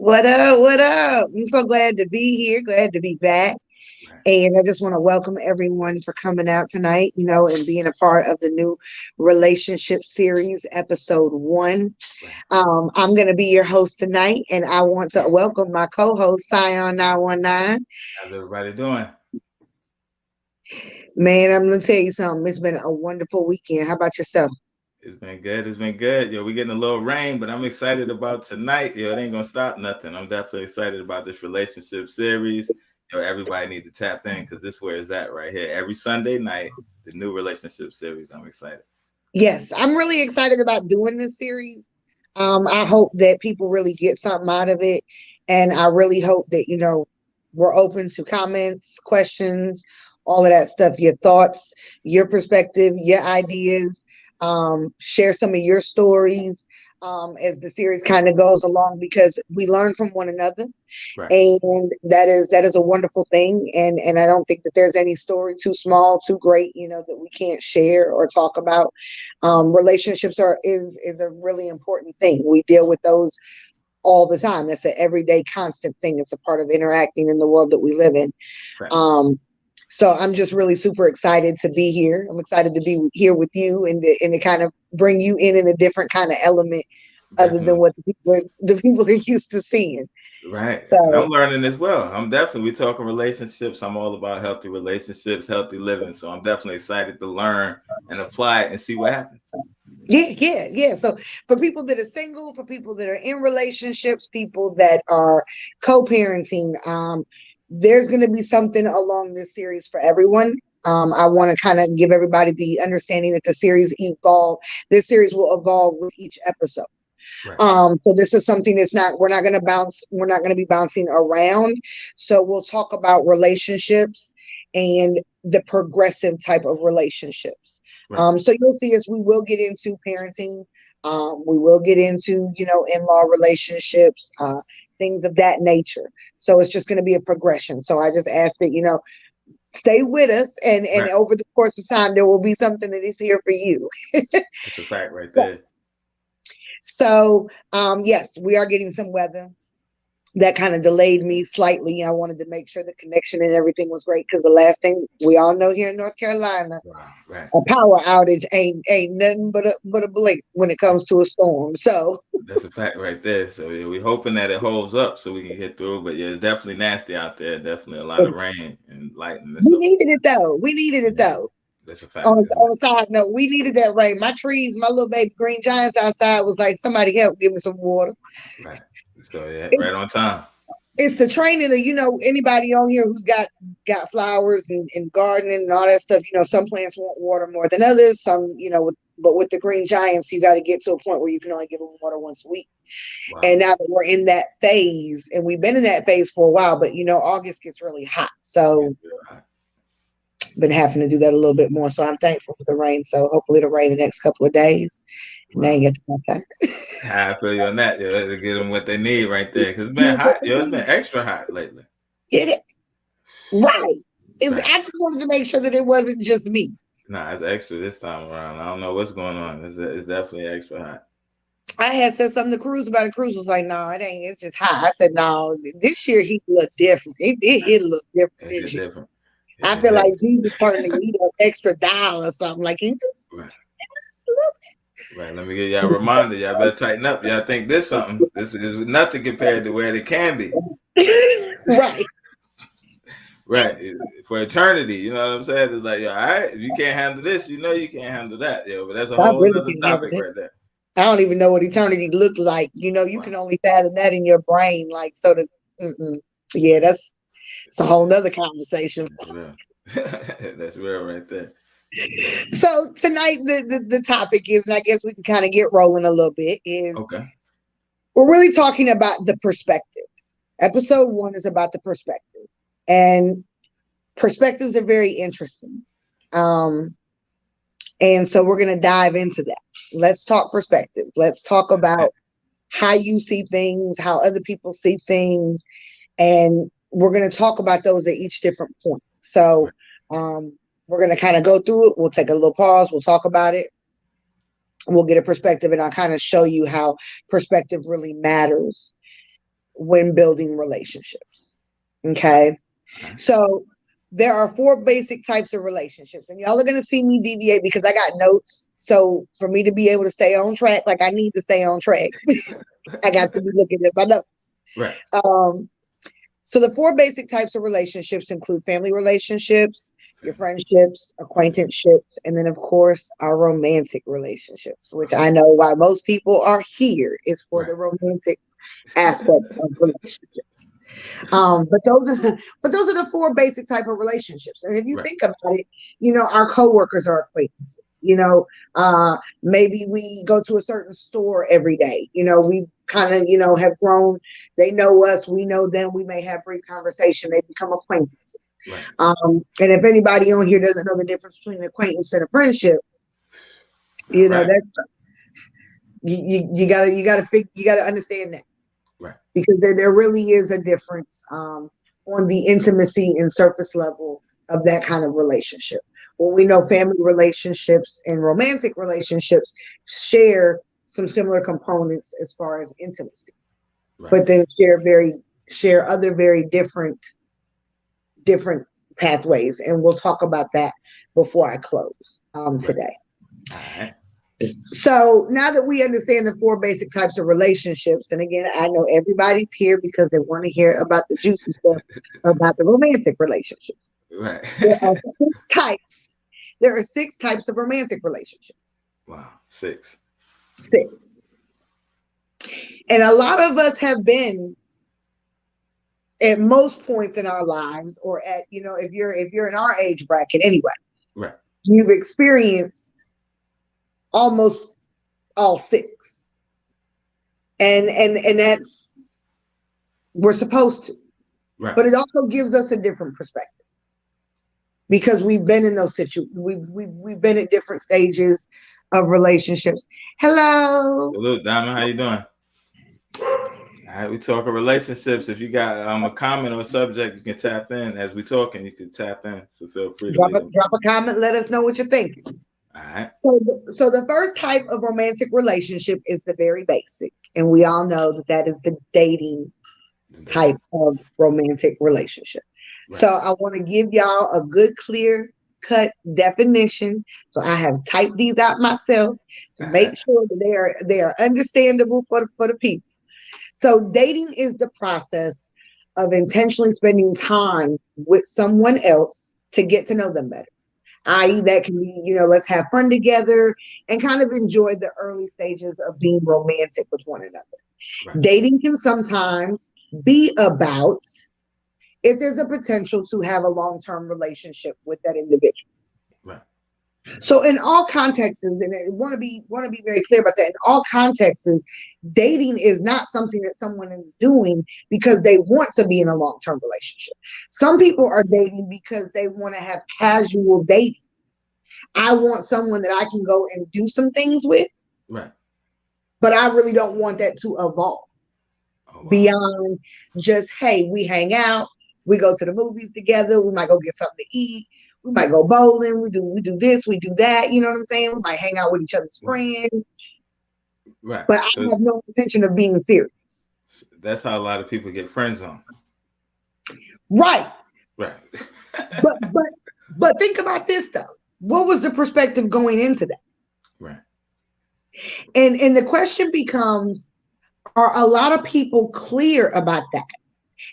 What up? What up? I'm so glad to be here. Glad to be back. Right, And I just want to welcome everyone for coming out tonight, and being a part of the new relationship series, episode one. right. I'm going to be your host tonight, and I want to welcome my co host, Scion 919. How's everybody doing? Man, I'm going to tell you something. It's been a wonderful weekend. How about yourself? It's been good. It's been good. Yo, we getting a little rain, but I'm excited about tonight. Yo, it ain't gonna stop nothing. I'm definitely excited about this relationship series. Yo, everybody need to tap in because this where it's at right here. Every Sunday night, the new relationship series. I'm excited. Yes, I'm really excited about doing this series. I hope that people really get something out of it. And I really hope that, we're open to comments, questions, all of that stuff, your thoughts, your perspective, your ideas. Share some of your stories as the series kind of goes along because we learn from one another, Right. and that is a wonderful thing. And I don't think that there's any story too small, too great, that we can't share or talk about. Relationships is a really important thing. We deal with those all the time. That's an everyday constant thing. It's a part of interacting in the world that we live in. Facts. Um so I'm just really super excited to be here. I'm excited to be here with you and to kind of bring you in a different kind of element other than Definitely. what the people are used to seeing. Right. And I'm So learning as well. I'm definitely we talking relationships. I'm all about healthy relationships, healthy living. So I'm definitely excited to learn and apply it and see what happens. yeah, yeah, yeah. So for people that are single, for people that are in relationships, people that are co-parenting, there's going to be something along this series for everyone. I want to kind of give everybody the understanding that the series evolve. This series will evolve with each episode. Right. So this is something that's not, we're not going to bounce, we're not going to be bouncing around. So we'll talk about relationships and the progressive type of relationships. Right. So you'll see us, we will get into parenting. We will get into, in-law relationships, things of that nature. So it's just going to be a progression. So I just ask that, stay with us, and Right. over the course of time, there will be something that is here for you. That's a fact right So, there. yes, we are getting some weather that kind of delayed me slightly. I wanted to make sure the connection and everything was great because the last thing we all know here in North Carolina, Wow. Right. a power outage ain't nothing but a blink when it comes to a storm. So That's a fact right there. So yeah, we're hoping that it holds up so we can get through. But yeah, it's definitely nasty out there. Definitely a lot of rain and lightning and we stuff. needed it though. We needed it Yeah, though. that's a On, fact. on a side note, we needed that rain. My trees, my little baby green giants outside was like, somebody help give me some water. Right. So yeah, It's right on time. it's the training of, anybody on here who's got flowers and gardening and all that stuff. Some plants want water more than others. Some, but with the green giants, you got to get to a point where you can only give them water once a week. Wow. And now that we're in that phase, and we've been in that phase for a while, but August gets really hot, Yeah, so right. been having to do that a little bit more. So I'm thankful for the rain. So hopefully it'll rain the next couple of days, and they Wow. ain't get to my side. I feel you on that. Yeah, to get them what they need right there. Cause it's been hot. Yo, it's been extra hot lately. Get it right. Right. I just wanted to make sure that it wasn't just me. Nah, it's extra this time around. I don't know what's going on. It's definitely extra hot. I had said something to Cruz about it. Cruz was like, "No, it ain't. It's just hot." I said, "No, this year he looked different. It looked different It this hit year. different. Yeah, I it feel hit. like Jesus turned the heat up extra dial or something. Like he just Right. a little Right. Let me give y'all a reminder. Y'all better tighten up. Y'all think this something. This is nothing compared to where it can be. bit." Right. Right. For eternity. You know what I'm saying? It's like, yo, all right, if you can't handle this, you know you can't handle that. Yo, but that's a I whole really nother can't handle topic it. right there. I don't even know what eternity looked like. You Wow. can only fathom that in your brain. Like so, yeah, Right. it's a whole nother conversation. That's real. That's real right there. So tonight, the topic is, and I guess we can kind of get rolling a little bit. Is Okay. we're really talking about the perspective. Episode one is about the perspective, and perspectives are very interesting. Um, and so we're going to dive into that. Let's talk perspective. Let's talk about how you see things, how other people see things, and we're going to talk about those at each different point. So Right. we're going to kind of go through it. We'll take a little pause. We'll talk about it. We'll get a perspective, and I'll kind of show you how perspective really matters. when building relationships. Okay. So there are 4 basic types of relationships, and y'all are going to see me deviate because I got notes. So for me to be able to stay on track, like I need to stay on track, I got to be looking at my notes. Right. So the 4 basic types of relationships include family relationships, your friendships, acquaintanceships, and then of course our romantic relationships, which I know why most people are here is for the romantic aspect of relationships. But those are the 4 basic type of relationships. And if you think about it, our coworkers are acquaintances. Maybe we go to a certain store every day. We kind of, have grown. They know us. We know them. We may have brief conversation. They become acquaintances. Right. And if anybody on here doesn't know the difference between an acquaintance and a friendship, that's you gotta understand that. Right. Because there really is a difference on the intimacy and surface level of that kind of relationship. Well, we know family relationships and romantic relationships share some similar components as far as intimacy, but then share other very different pathways, and we'll talk about that before I close today. All right. So now that we understand the 4 basic types of relationships, and again, I know everybody's here because they want to hear about the juicy stuff about the romantic relationships. Right. There are 6 types. There are 6 types of romantic relationships. Wow, 6. And a lot of us have been at most points in our lives, or at, if you're in our age bracket anyway, right, you've experienced almost all 6. And that's, we're supposed to. Right. But it also gives us a different perspective because we've been in those situations. We've been at different stages of relationships. Hello. Salute, Diamond. How you doing? All right, we talking relationships. If you got a comment or a subject, you can tap in as we talking. You can tap in. So feel free to drop a comment. Let us know what you're thinking. All right. So the first type of romantic relationship is the very basic, and we all know that is the dating type of romantic relationship. Right. So I want to give y'all a good, clear cut definition. So I have typed these out myself to make sure that they are understandable for the people. So dating is the process of intentionally spending time with someone else to get to know them better. I.e., that can be, let's have fun together and kind of enjoy the early stages of being romantic with one another. Right. Dating can sometimes be about if there's a potential to have a long-term relationship with that individual. Right. So in all contexts, and I want to be very clear about that, in all contexts, dating is not something that someone is doing because they want to be in a long-term relationship. Some people are dating because they want to have casual dating. I want someone that I can go and do some things with. Right. But I really don't want that to evolve beyond just, hey, we hang out, we go to the movies together, we might go get something to eat, we might go bowling, we do this, we do that, you know what I'm saying? We might hang out with each other's friends. Right. But I have no intention of being serious. That's how a lot of people get friend zoned. Right. Right. but think about this though. What was the perspective going into that? Right. And the question becomes, are a lot of people clear about that?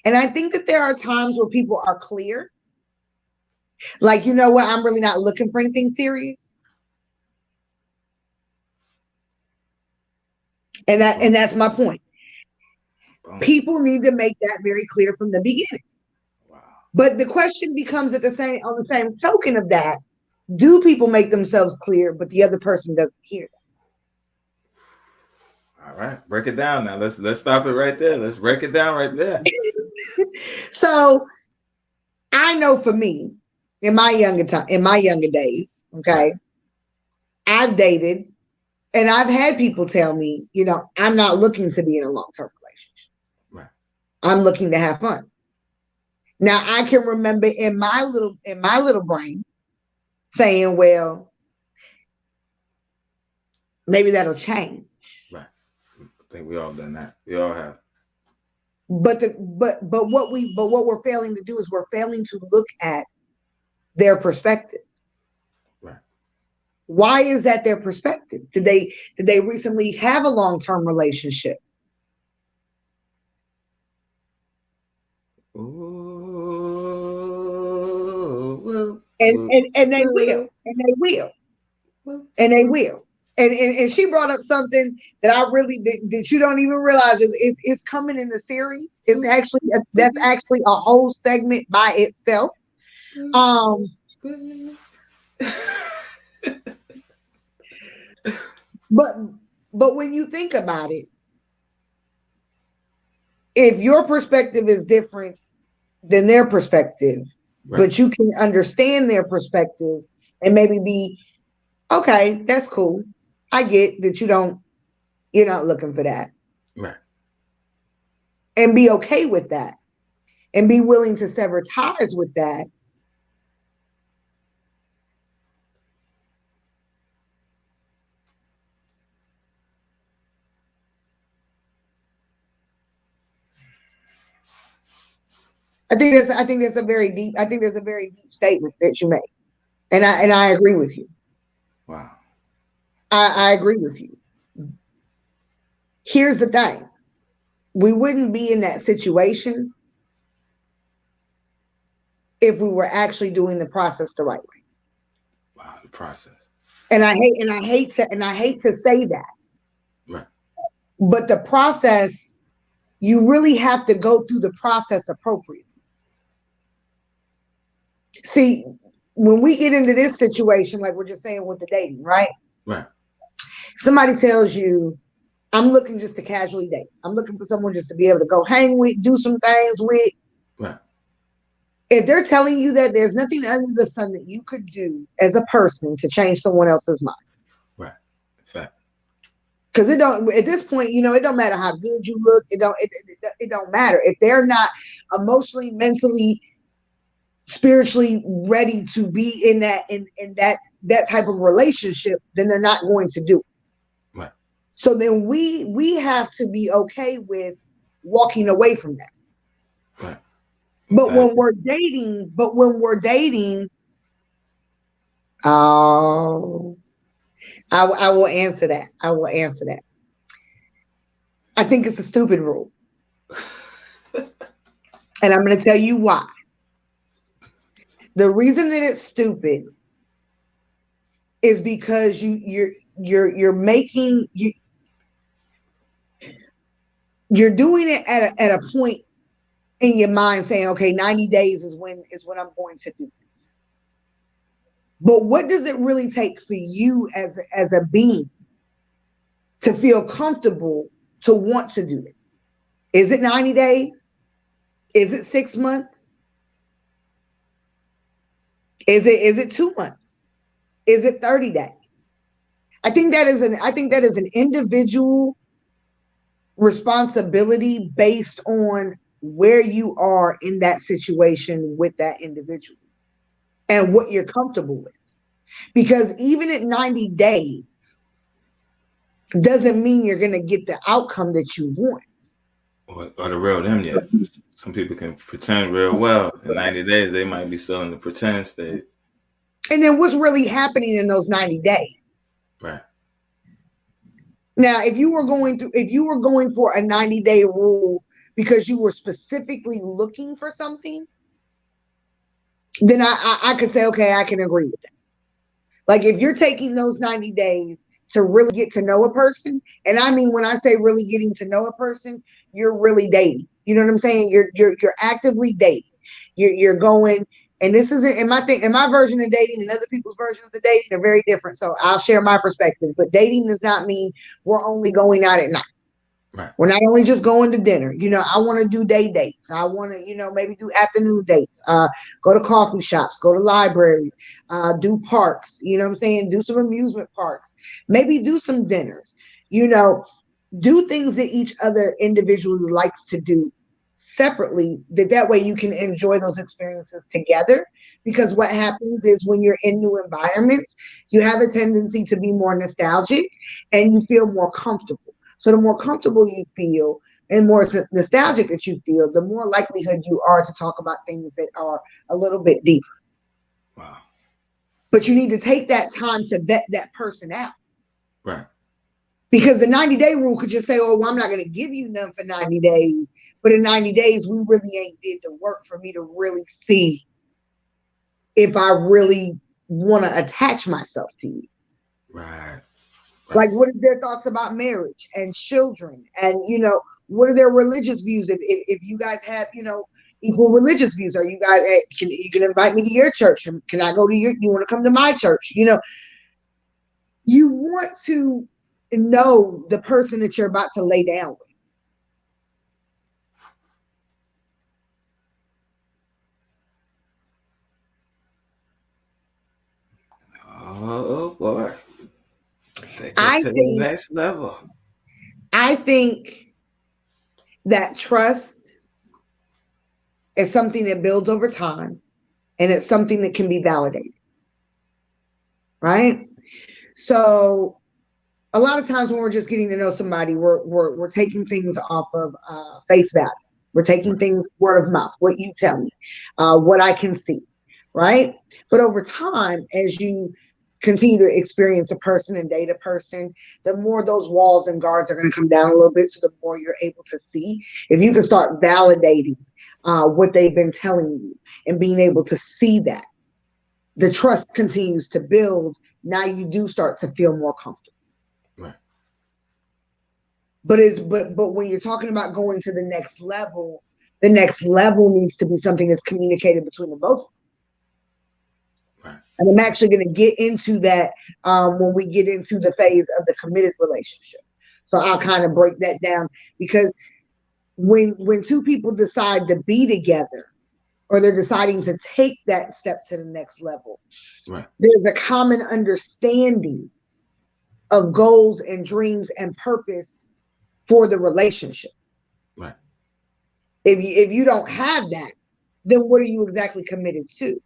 And I think that there are times where people are clear. Like, you know what? I'm really not looking for anything serious. And that's my point. People need to make that very clear from the beginning. Wow. But the question becomes on the same token of that, do people make themselves clear, but the other person doesn't hear that? All right, break it down now. Let's stop it right there. Let's break it down right there. So I know for me, in my younger days, okay, right. I've dated and I've had people tell me, I'm not looking to be in a long-term relationship. Right. I'm looking to have fun. Now I can remember in my little brain saying, well, maybe that'll change. Right. I think we all done that. We all have. But what we're failing to do is we're failing to look at their perspective. Right. Why is that their perspective? Did they recently have a long-term relationship? And they will. And they will. And they will. And she brought up something that I really that you don't even realize is coming in the series. It's actually that's actually a whole segment by itself. But when you think about it, if your perspective is different than their perspective, right, but you can understand their perspective and maybe be, okay, that's cool. I get that you're not looking for that. Right. And be okay with that. And be willing to sever ties with that. I think there's a very deep statement that you made. And I agree with you. Wow. I agree with you. Here's the thing. We wouldn't be in that situation if we were actually doing the process the right way. Wow, the process. And I hate to say that. Right. But the process, you really have to go through the process appropriately. See, when we get into this situation, like we're just saying with the dating, right? Right. Somebody tells you, I'm looking just to casually date. I'm looking for someone just to be able to go hang with, do some things with. Right. If they're telling you that there's nothing under the sun that you could do as a person to change someone else's mind. Right. Fact. Because it don't, at this point, it don't matter how good you look. It don't matter. If they're not emotionally, mentally, spiritually ready to be in that type of relationship, then they're not going to do it. Right. So then we have to be okay with walking away from that. Right. But exactly. when we're dating, oh, I will answer that. I think it's a stupid rule. And I'm going to tell you why. The reason that it's stupid is because you're doing it at a point in your mind saying, okay, 90 days is when I'm going to do this. But what does it really take for you as a being to feel comfortable to want to do it? Is it 90 days? Is it 6 months? Is it 2 months? Is it 30 days? I think that is an individual responsibility based on where you are in that situation with that individual and what you're comfortable with. Because even at 90 days doesn't mean you're going to get the outcome that you want. Or the real them yet. Some people can pretend real well. In 90 days, they might be still in the pretend stage. And then what's really happening in those 90 days? Right. Now, if you were going for a 90-day rule because you were specifically looking for something, then I could say, okay, I can agree with that. Like if you're taking those 90 days to really get to know a person, and I mean when I say really getting to know a person, you're really dating. You know what I'm saying? You're actively dating. You're going, and this isn't in my version of dating and other people's versions of dating are very different. So I'll share my perspective. But dating does not mean we're only going out at night. Right. We're not only just going to dinner. I want to do day dates. I want to, maybe do afternoon dates. Go to coffee shops, go to libraries, do parks. You know what I'm saying? Do some amusement parks. Maybe do some dinners. Do things that each other individually likes to do separately. That way you can enjoy those experiences together. Because what happens is when you're in new environments, you have a tendency to be more nostalgic and you feel more comfortable. So the more comfortable you feel and more nostalgic that you feel, the more likelihood you are to talk about things that are a little bit deeper. Wow. But you need to take that time to vet that person out. Right. Because the 90-day rule could just say, oh, well, I'm not going to give you none for 90 days. But in 90 days, we really ain't did the work for me to really see if I really want to attach myself to you. Right. Like, what is their thoughts about marriage and children? And, what are their religious views? If you guys have, equal religious views, are you guys, you can invite me to your church? Can I go to you want to come to my church? You want to know the person that you're about to lay down with. Oh boy. Take it to the next level. I think that trust is something that builds over time, and it's something that can be validated. Right? So a lot of times when we're just getting to know somebody, we're taking things off of face value. We're taking things word of mouth, what you tell me, what I can see, right? But over time, as you continue to experience a person and date a person, the more those walls and guards are going to come down a little bit. So the more you're able to see. If you can start validating what they've been telling you and being able to see that, the trust continues to build. Now you do start to feel more comfortable. Right. But when you're talking about going to the next level needs to be something that's communicated between the both. Right. And I'm actually going to get into that when we get into the phase of the committed relationship. So I'll kind of break that down, because when two people decide to be together, or they're deciding to take that step to the next level, right, there's a common understanding of goals and dreams and purpose for the relationship. Right. If you don't have that, then what are you exactly committed to?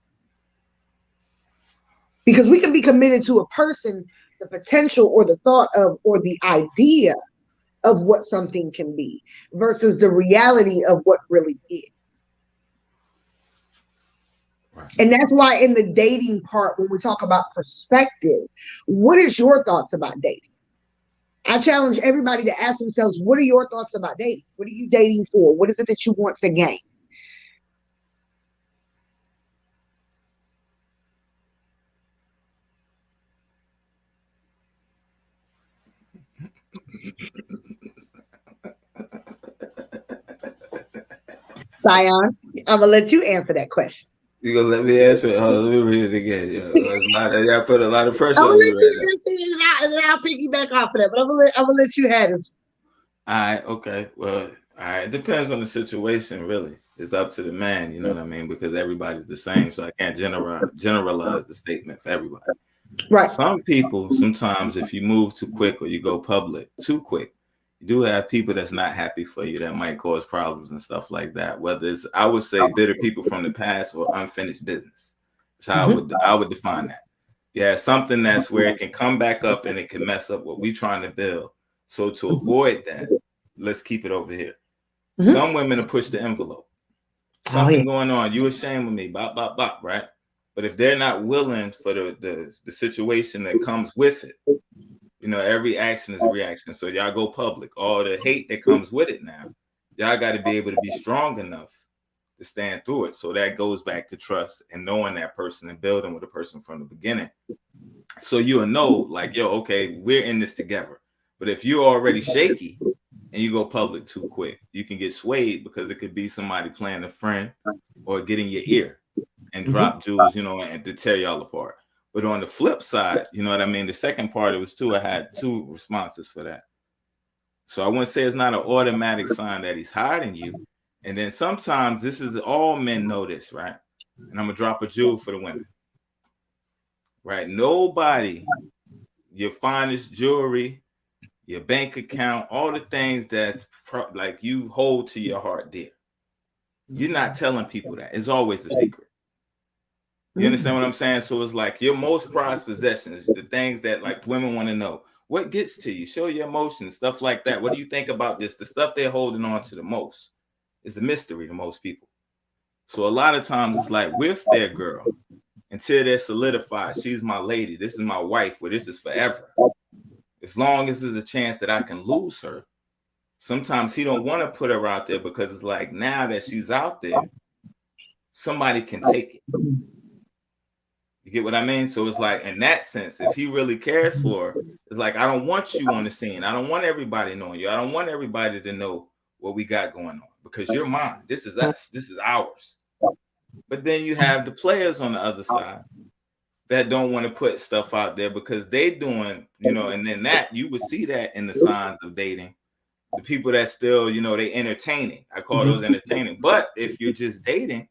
Because we can be committed to a person, the potential or the thought of, or the idea of what something can be, versus the reality of what really is. Right. And that's why in the dating part, when we talk about perspective, what is your thoughts about dating? I challenge everybody to ask themselves, what are your thoughts about dating? What are you dating for? What is it that you want to gain? Sion, I'm gonna let you answer that question. You gonna let me answer it? Let me read it again. Y'all put a lot of pressure I'm on me gonna let you right answer it, and then I'll piggyback off of that. But I'm gonna let you have this. All right. Okay. Well, all right. It depends on the situation. Really, it's up to the man. You know what I mean? Because everybody's the same, so I can't generalize the statement for everybody. Right. Some people, sometimes, if you move too quick or you go public too quick, you do have people that's not happy for you that might cause problems and stuff like that. Whether it's, I would say, bitter people from the past or unfinished business. That's how I would define that. Yeah, something that's where it can come back up and it can mess up what we're trying to build. So to avoid that, let's keep it over here. Some women will push the envelope. Something going on. You ashamed of me, bop, bop, bop, right? But if they're not willing for the situation that comes with it, every action is a reaction. So y'all go public. All the hate that comes with it now, y'all got to be able to be strong enough to stand through it. So that goes back to trust and knowing that person and building with a person from the beginning. So you'll know, like, yo, okay, we're in this together. But if you're already shaky and you go public too quick, you can get swayed, because it could be somebody playing a friend or get in your ear and drop jewels, and to tear y'all apart. But on the flip side, you know what I mean? The second part, it was I had two responses for that. So I wouldn't say it's not an automatic sign that he's hiding you. And then sometimes this is, all men know this, right? And I'm going to drop a jewel for the women. Right? Nobody, your finest jewelry, your bank account, all the things that's like you hold to your heart dear. You're not telling people that. It's always a secret. You understand what I'm saying? So it's like your most prized possessions, the things that like women want to know. What gets to you? Show your emotions, stuff like that. What do you think about this? The stuff they're holding on to the most is a mystery to most people. So a lot of times it's like with their girl until they're solidified. She's my lady. This is my wife. Well, this is forever. As long as there's a chance that I can lose her. Sometimes he don't want to put her out there because it's like now that she's out there, somebody can take it. You get what I mean? So it's like in that sense, if he really cares for her, it's like I don't want you on the scene. I don't want everybody knowing you. I don't want everybody to know what we got going on because you're mine. This is us. This is ours. But then you have the players on the other side that don't want to put stuff out there because they doing, and then that you would see that in the signs of dating. The people that still, they entertaining. I call those entertaining. But if you're just dating,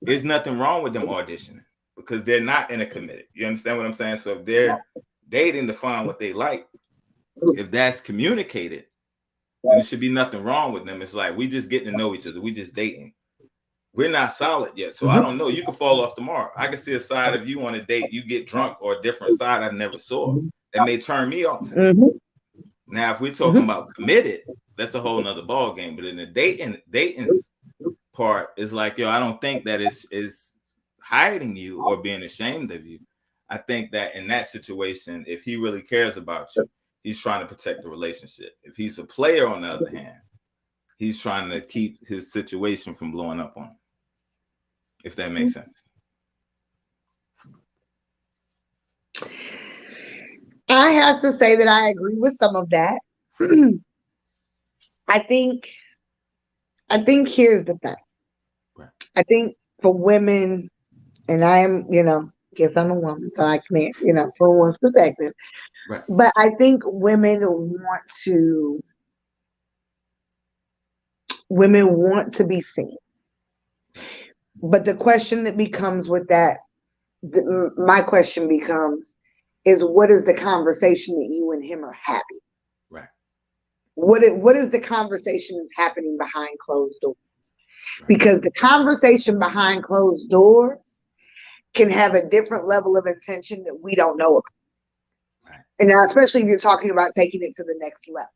there's nothing wrong with them auditioning because they're not in a committed. You understand what I'm saying? So if they're dating to find what they like, if that's communicated, then there should be nothing wrong with them. It's like we just getting to know each other. We just dating. We're not solid yet. So I don't know. You can fall off tomorrow. I can see a side of you on a date. You get drunk or a different side I never saw. That may turn me off. Now, if we're talking about committed, that's a whole nother ball game. But in the dating part, it's like, I don't think that is hiding you or being ashamed of you. I think that in that situation, if he really cares about you, he's trying to protect the relationship. If he's a player, on the other hand, he's trying to keep his situation from blowing up on him. If that makes sense. I have to say that I agree with some of that. I think here's the thing. Right. I think for women, and I am, guess I'm a woman, so I can't, from a woman's perspective. Right. But I think women want to be seen. But the question that becomes with that, my question becomes, is what is the conversation that you and him are having? Right. What is the conversation that's happening behind closed doors? Right. Because the conversation behind closed doors can have a different level of intention that we don't know about. Right. And now, especially if you're talking about taking it to the next level.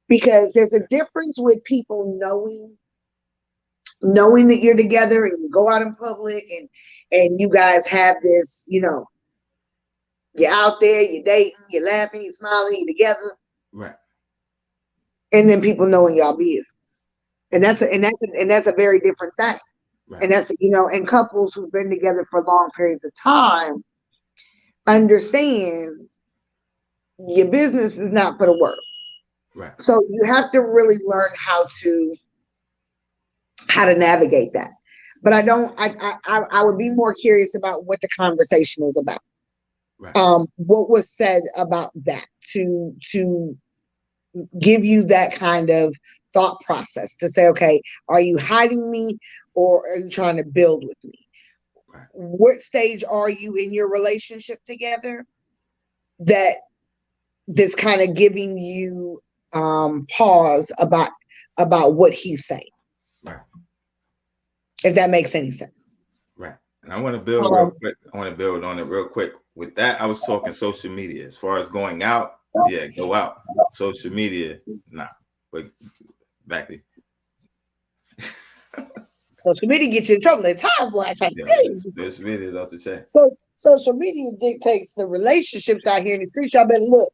Because there's a difference with people knowing that you're together and you go out in public and you guys have this, you're out there, you're dating, you're laughing, you're smiling, you're together. Right. And then people knowing y'all business. And that's a very different thing. Right. And that's, and couples who've been together for long periods of time understand your business is not for the world. Right. So you have to really learn how to navigate that. But I would be more curious about what the conversation is about. Right. What was said about that to give you that kind of thought process to say, okay, are you hiding me or are you trying to build with me? Right. What stage are you in your relationship together that's kind of giving you pause about what he's saying? Right. If that makes any sense. Right. And I want to build real quick. I want to build on it real quick. With that, I was talking social media. As far as going out, yeah, go out. Social media, nah. But back to social media gets you in trouble at times, boy. I try to tell you. Social media is off the chain. So social media dictates the relationships out here in the streets. Y'all better look.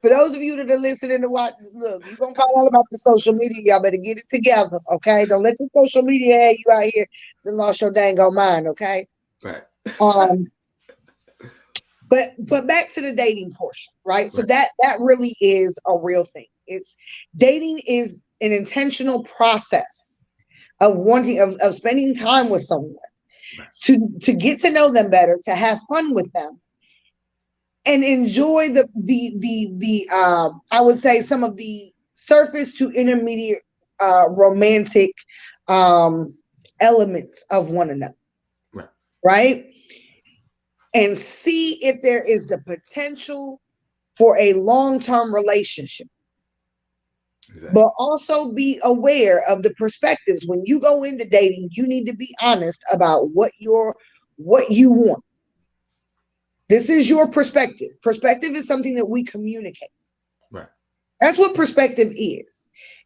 For those of you that are listening to watch, look, you're going to find out about the social media. Y'all better get it together, okay? Don't let the social media have you out here that lost your dang old mind, okay? Right. But back to the dating portion, right? So that really is a real thing. Dating is an intentional process of spending time with someone to get to know them better, to have fun with them, and enjoy the I would say some of the surface to intermediate romantic elements of one another. Right? And see if there is the potential for a long-term relationship. Exactly. But also be aware of the perspectives. When you go into dating, you need to be honest about what you want. This is your perspective. Perspective is something that we communicate. Right. That's what perspective is.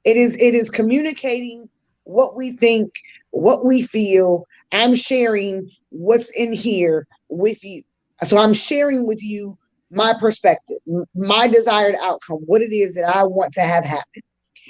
It is communicating what we think, what we feel. I'm sharing what's in here with you. So I'm sharing with you my perspective, my desired outcome, what it is that I want to have happen.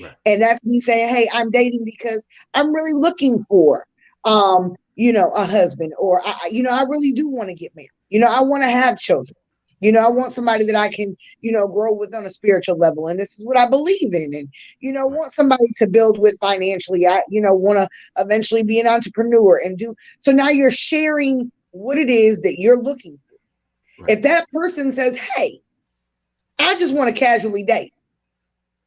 Right. And that's me saying, hey, I'm dating because I'm really looking for a husband, or I really do want to get married. I want to have children. I want somebody that I can, grow with on a spiritual level. And this is what I believe in. And, want somebody to build with financially. I, want to eventually be an entrepreneur and do. So now you're sharing what it is that you're looking for. Right. If that person says, hey, I just want to casually date.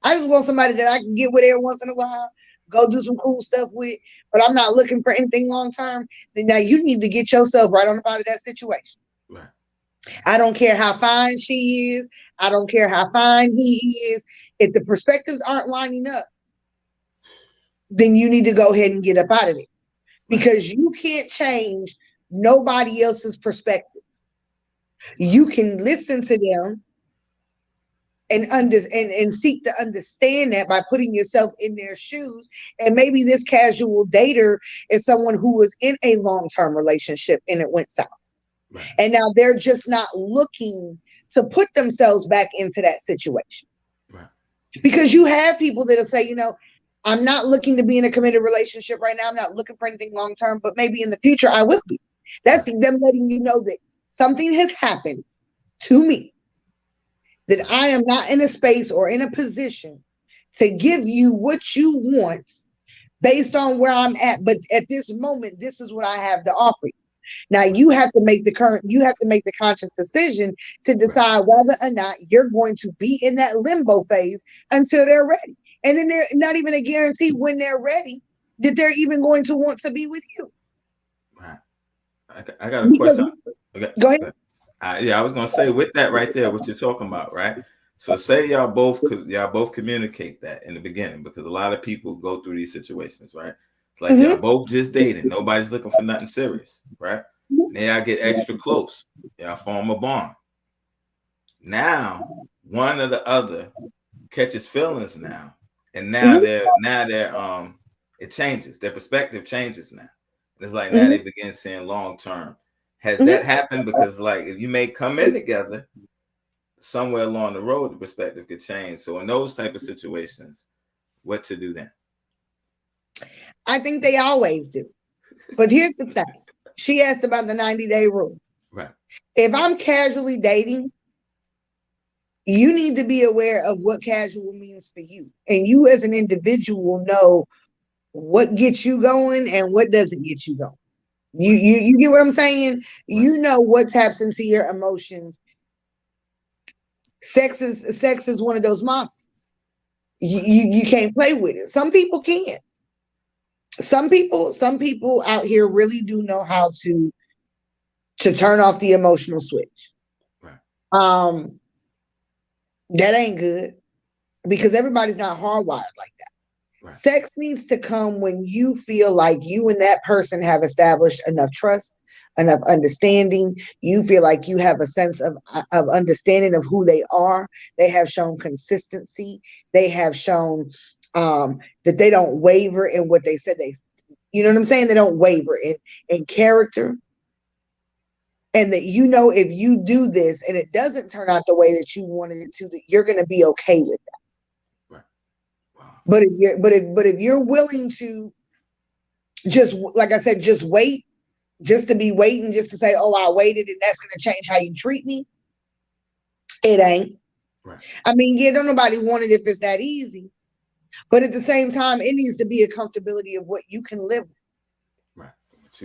I just want somebody that I can get with every once in a while, go do some cool stuff with, but I'm not looking for anything long term. Then now you need to get yourself right on up out of that situation. Right. I don't care how fine she is. I don't care how fine he is. If the perspectives aren't lining up, then you need to go ahead and get up out of it, because you can't change nobody else's perspective. You can listen to them and seek to understand that by putting yourself in their shoes. And maybe this casual dater is someone who was in a long-term relationship and it went south. Right. And now they're just not looking to put themselves back into that situation. Right. Because you have people that'll say, I'm not looking to be in a committed relationship right now. I'm not looking for anything long-term, but maybe in the future I will be. That's them letting you know that something has happened to me, that I am not in a space or in a position to give you what you want based on where I'm at. But at this moment, this is what I have to offer you. Now you have to make the conscious decision to decide whether or not you're going to be in that limbo phase until they're ready. And then they're not even a guarantee when they're ready that they're even going to want to be with you. Right. I got a question. Go ahead. I was gonna say with that right there, what you're talking about, right? So say y'all both communicate that in the beginning, because a lot of people go through these situations, right? It's like y'all both just dating, nobody's looking for nothing serious, right? Now y'all get extra close, y'all form a bond. Now one or the other catches feelings now, and now they're it changes, their perspective changes now. It's like now they begin seeing long term. Has that happened? Because like if you may come in together, somewhere along the road, the perspective could change. So in those type of situations, what to do then? I think they always do. But here's the thing. She asked about the 90-day rule. Right. If I'm casually dating, you need to be aware of what casual means for you. And you as an individual know what gets you going and what doesn't get you going. You get what I'm saying? Right. You know what taps into your emotions. Sex is one of those monsters. You can't play with it. Some people can. Some people out here really do know how to turn off the emotional switch. Right. That ain't good, because everybody's not hardwired like that. Right. Sex needs to come when you feel like you and that person have established enough trust, enough understanding. You feel like you have a sense of understanding of who they are. They have shown consistency. They have shown that they don't waver in what they said you know what I'm saying? They don't waver in character. And that if you do this and it doesn't turn out the way that you wanted it to, that you're going to be okay with that. Right. Wow. But if you're willing to just, like I said, just wait, just to be waiting, just to say, oh, I waited and that's going to change how you treat me, it ain't. Right. I mean, don't nobody want it if it's that easy. But at the same time, it needs to be a comfortability of what you can live with. Right.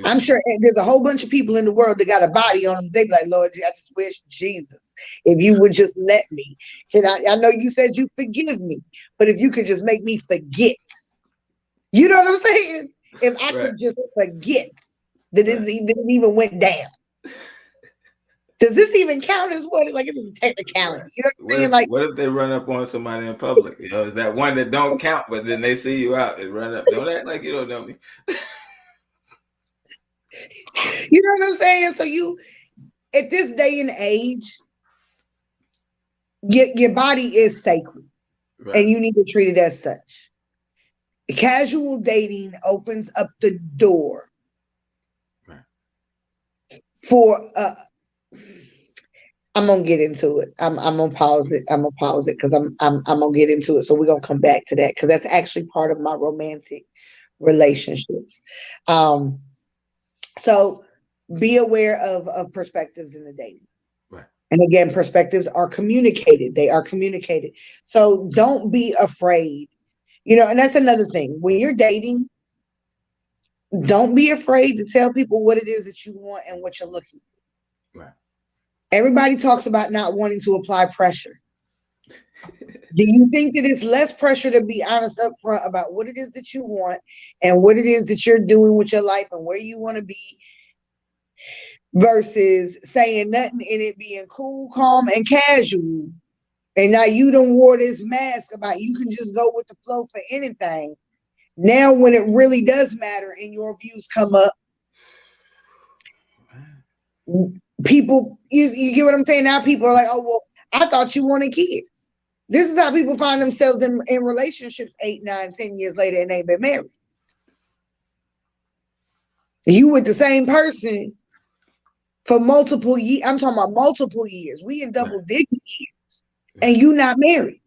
I'm sure there's a whole bunch of people in the world that got a body on them. They be like, Lord, I just wish, Jesus, if you would just let me. I know you said you forgive me, but if you could just make me forget. You know what I'm saying? If I could just forget that it even went down. Does this even count as what? Like, it is a technicality. You know what I'm saying? Like, what if they run up on somebody in public? Is that one that don't count, but then they see you out and run up? Don't act like you don't know me. You know what I'm saying? So at this day and age, your body is sacred, Right. and you need to treat it as such. Casual dating opens up the door for I'm gonna get into it. I'm gonna pause it. I'm gonna pause it because I'm gonna get into it. So we're gonna come back to that because that's actually part of my romantic relationships. So be aware of perspectives in the dating. Right. And again, perspectives are communicated. They are communicated. So don't be afraid. And that's another thing. When you're dating, don't be afraid to tell people what it is that you want and what you're looking for. Right. Everybody talks about not wanting to apply pressure. Do you think that it's less pressure to be honest up front about what it is that you want and what it is that you're doing with your life and where you want to be versus saying nothing and it being cool, calm, and casual? And now you done wore this mask about you can just go with the flow for anything. Now when it really does matter and your views come up, people, you get what I'm saying? Now people are like, oh, well, I thought you wanted kids. This is how people find themselves in relationships 8, 9, 10 years later and they've been married. You with the same person for multiple years. I'm talking about multiple years. We in double-digit years, and you not married.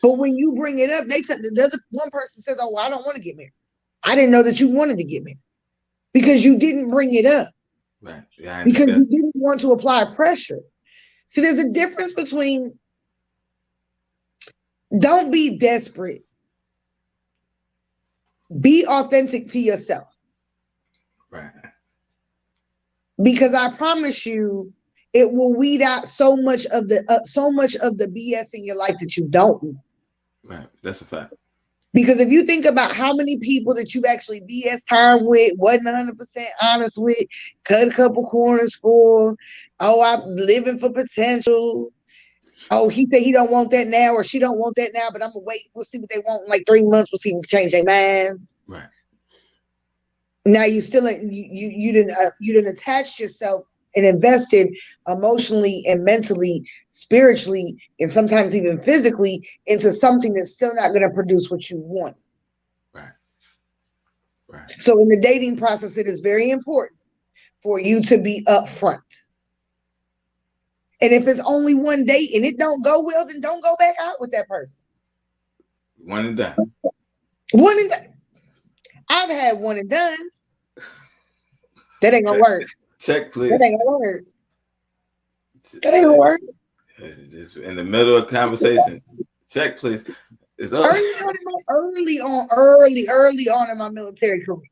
But when you bring it up, the other one person says, "Oh, well, I don't want to get married. I didn't know that you wanted to get married because you didn't bring it up, right? Yeah, because you didn't want to apply pressure." So there's a difference between don't be desperate, be authentic to yourself. Right. Because I promise you, it will weed out so much of the BS in your life that you don't need. Right. That's a fact. Because if you think about how many people that you've actually BS time with, wasn't 100% honest with, cut a couple corners for, oh, I'm living for potential. Oh, he said he don't want that now, or she don't want that now, but I'm gonna wait. We'll see what they want in like 3 months. We'll see if they change their minds. Right. Now you still you didn't attach yourself and invested emotionally and mentally, spiritually, and sometimes even physically into something that's still not going to produce what you want. Right. Right. So in the dating process, it is very important for you to be upfront. And if it's only one date and it don't go well, then don't go back out with that person. One and done. One and done. I've had one and done. That ain't gonna work. Check, please. That ain't gonna work. That ain't gonna work. Just in the middle of conversation. Check, please. It's up. Early on in my military career.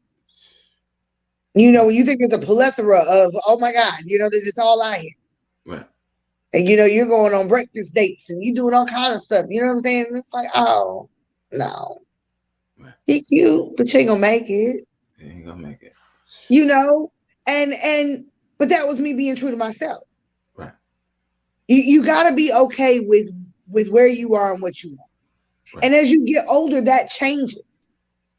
When you think there's a plethora of, oh my God, that it's all I hear. Right. And you're going on breakfast dates and you doing all kind of stuff. You know what I'm saying? And it's like, oh no. Right. He cute, but you ain't gonna make it. You ain't gonna make it. But that was me being true to myself. Right. You gotta be okay with where you are and what you want. Right. And as you get older, that changes.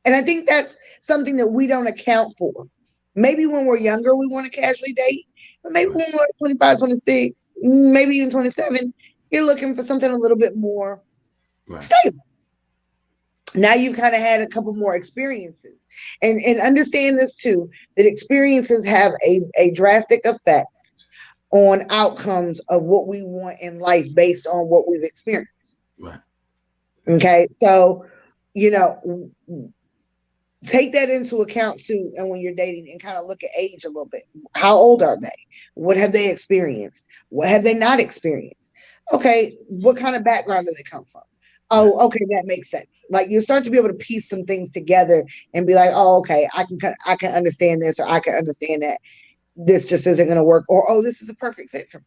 And I think that's something that we don't account for. Maybe when we're younger, we want to casually date. But maybe when we're 25, 26, maybe even 27, you're looking for something a little bit more stable. Now you've kind of had a couple more experiences. And understand this too, that experiences have a drastic effect on outcomes of what we want in life based on what we've experienced. Right. Okay. So, take that into account too. And when you're dating and kind of look at age a little bit, how old are they? What have they experienced? What have they not experienced? Okay. What kind of background do they come from? Oh, okay, that makes sense. Like you start to be able to piece some things together and be like, oh, okay, I can understand this, or I can understand that this just isn't going to work, or oh, this is a perfect fit for me.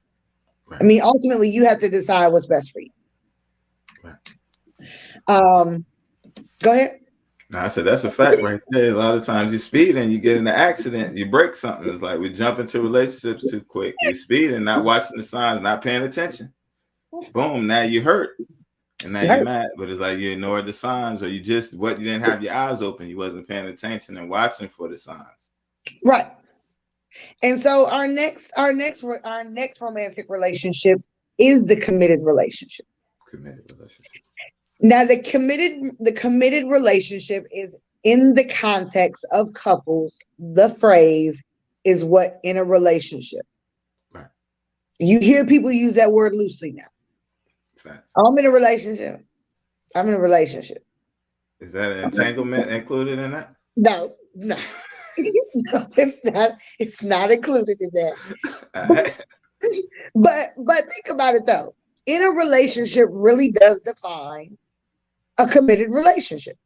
Right. I mean, ultimately, you have to decide what's best for you. Right. Go ahead. No, I said that's a fact right there. A lot of times you speed and you get in an accident, you break something. It's like we jump into relationships too quick. You speed and not watching the signs, not paying attention. Boom, now you hurt. And now you're mad, but it's like you ignored the signs, or you didn't have your eyes open. You wasn't paying attention and watching for the signs. Right. And so our next romantic relationship is the committed relationship. Committed relationship. Now the committed relationship is in the context of couples. The phrase is what in a relationship. Right. You hear people use that word loosely now. Facts. I'm in a relationship. I'm in a relationship. Is that an entanglement included in that? No, no. No, it's not. It's not included in that. All But right. but think about it though. In a relationship really does define a committed relationship.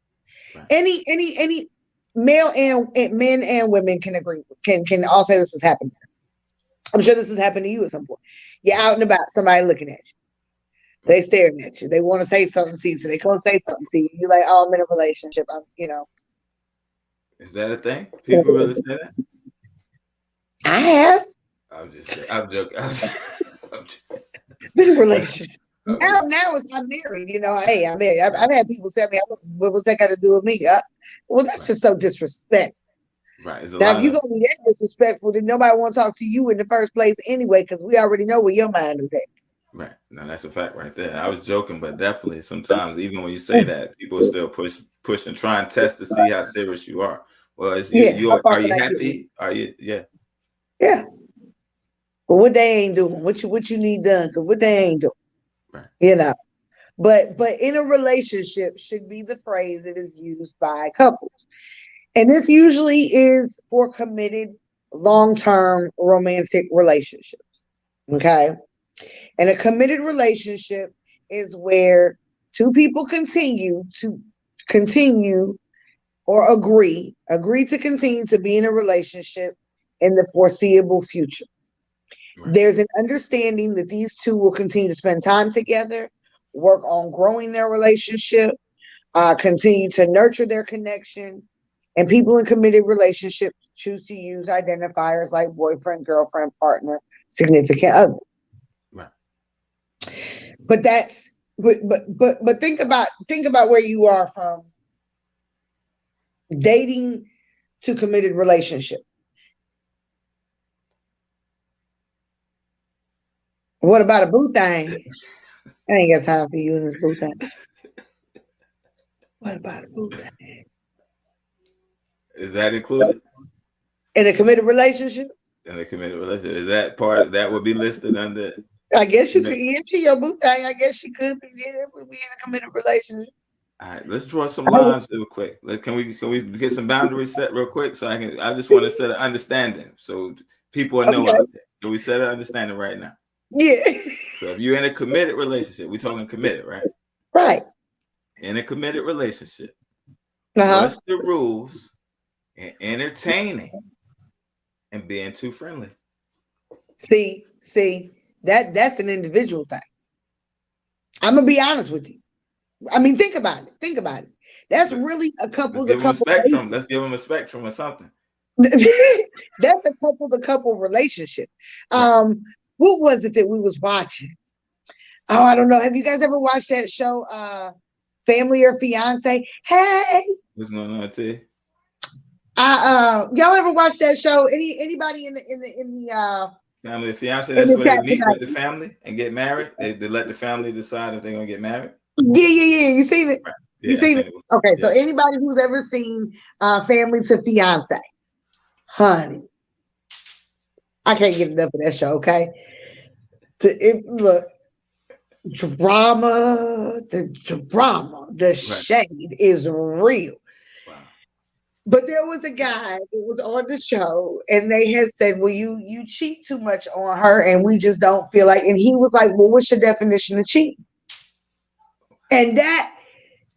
Right. Any male and men and women can agree, can all say this has happened. I'm sure this has happened to you at some point. You're out and about, somebody looking at you. They Right. staring at you. They want to say something to you, so they come say something to you. You're like, oh, I'm in a relationship. Is that a thing? People really say that? I have I'm just saying. I'm joking. I'm just, been in a relationship. I'm Now, just, I'm married. Hey, I'm married. I've had people tell me, what's that got to do with me? Well, that's right. just so disrespectful. Right. There's a Now, if lot you're of gonna be that disrespectful, then nobody want to talk to you in the first place anyway, because we already know where your mind is at. right. No, that's a fact right there. I was joking, but definitely sometimes even when you say that, people still push and try and test to see how serious you are. Well, is you Yeah, how you far are can you I get? happy? Are you Yeah, but what they ain't doing, what you need done, because what they ain't doing, right. you know. But in a relationship should be the phrase that is used by couples, and this usually is for committed, long-term romantic relationships. Right. Okay, and a committed relationship is where two people continue or agree to continue to be in a relationship in the foreseeable future. Right. There's an understanding that these two will continue to spend time together, work on growing their relationship, continue to nurture their connection. And people in committed relationships choose to use identifiers like boyfriend, girlfriend, partner, significant other. Right. But that's but think about where you are from dating to committed relationship. What about a boo thing? I ain't got time for you in this boo thing. What about a boo thing? Is that included In a committed relationship? in a committed relationship? Is that part that would be listed under? I guess you could answer your boo thing. I guess she could be in a committed relationship. All right, let's draw some lines real quick. Can we get some boundaries set real quick so I just want to set an understanding so people know Okay. out there. Can we set an understanding right now? Yeah. So if you're in a committed relationship, we're talking committed, right? Right. In a committed relationship, Uh-huh. what's the rules in entertaining and being too friendly? See, that's an individual thing. I'm gonna be honest with you. I mean, think about it. Think about it. That's Let- really a couple Let's to give them a couple. spectrum. Let's give them a spectrum or something. That's a couple to couple relationship. Right. What was it that we was watching? Oh, I don't know. Have you guys ever watched that show, Family or Fiance? Hey, What's going on, T? y'all ever watch that show? Anybody Family fiance, in that's the where they chat meet with the tonight? family and get married. They let the family decide if they're gonna get married. Yeah. You seen it? Right. You Yeah, I seen it? think. Okay, so Yeah. anybody who's ever seen Family to Fiance, honey, I can't get enough of that show. Okay, look, the Right. shade is real. Wow. But there was a guy that was on the show, and they had said, "Well, you cheat too much on her, and we just don't feel like." And he was like, "Well, what's your definition of cheating?" And that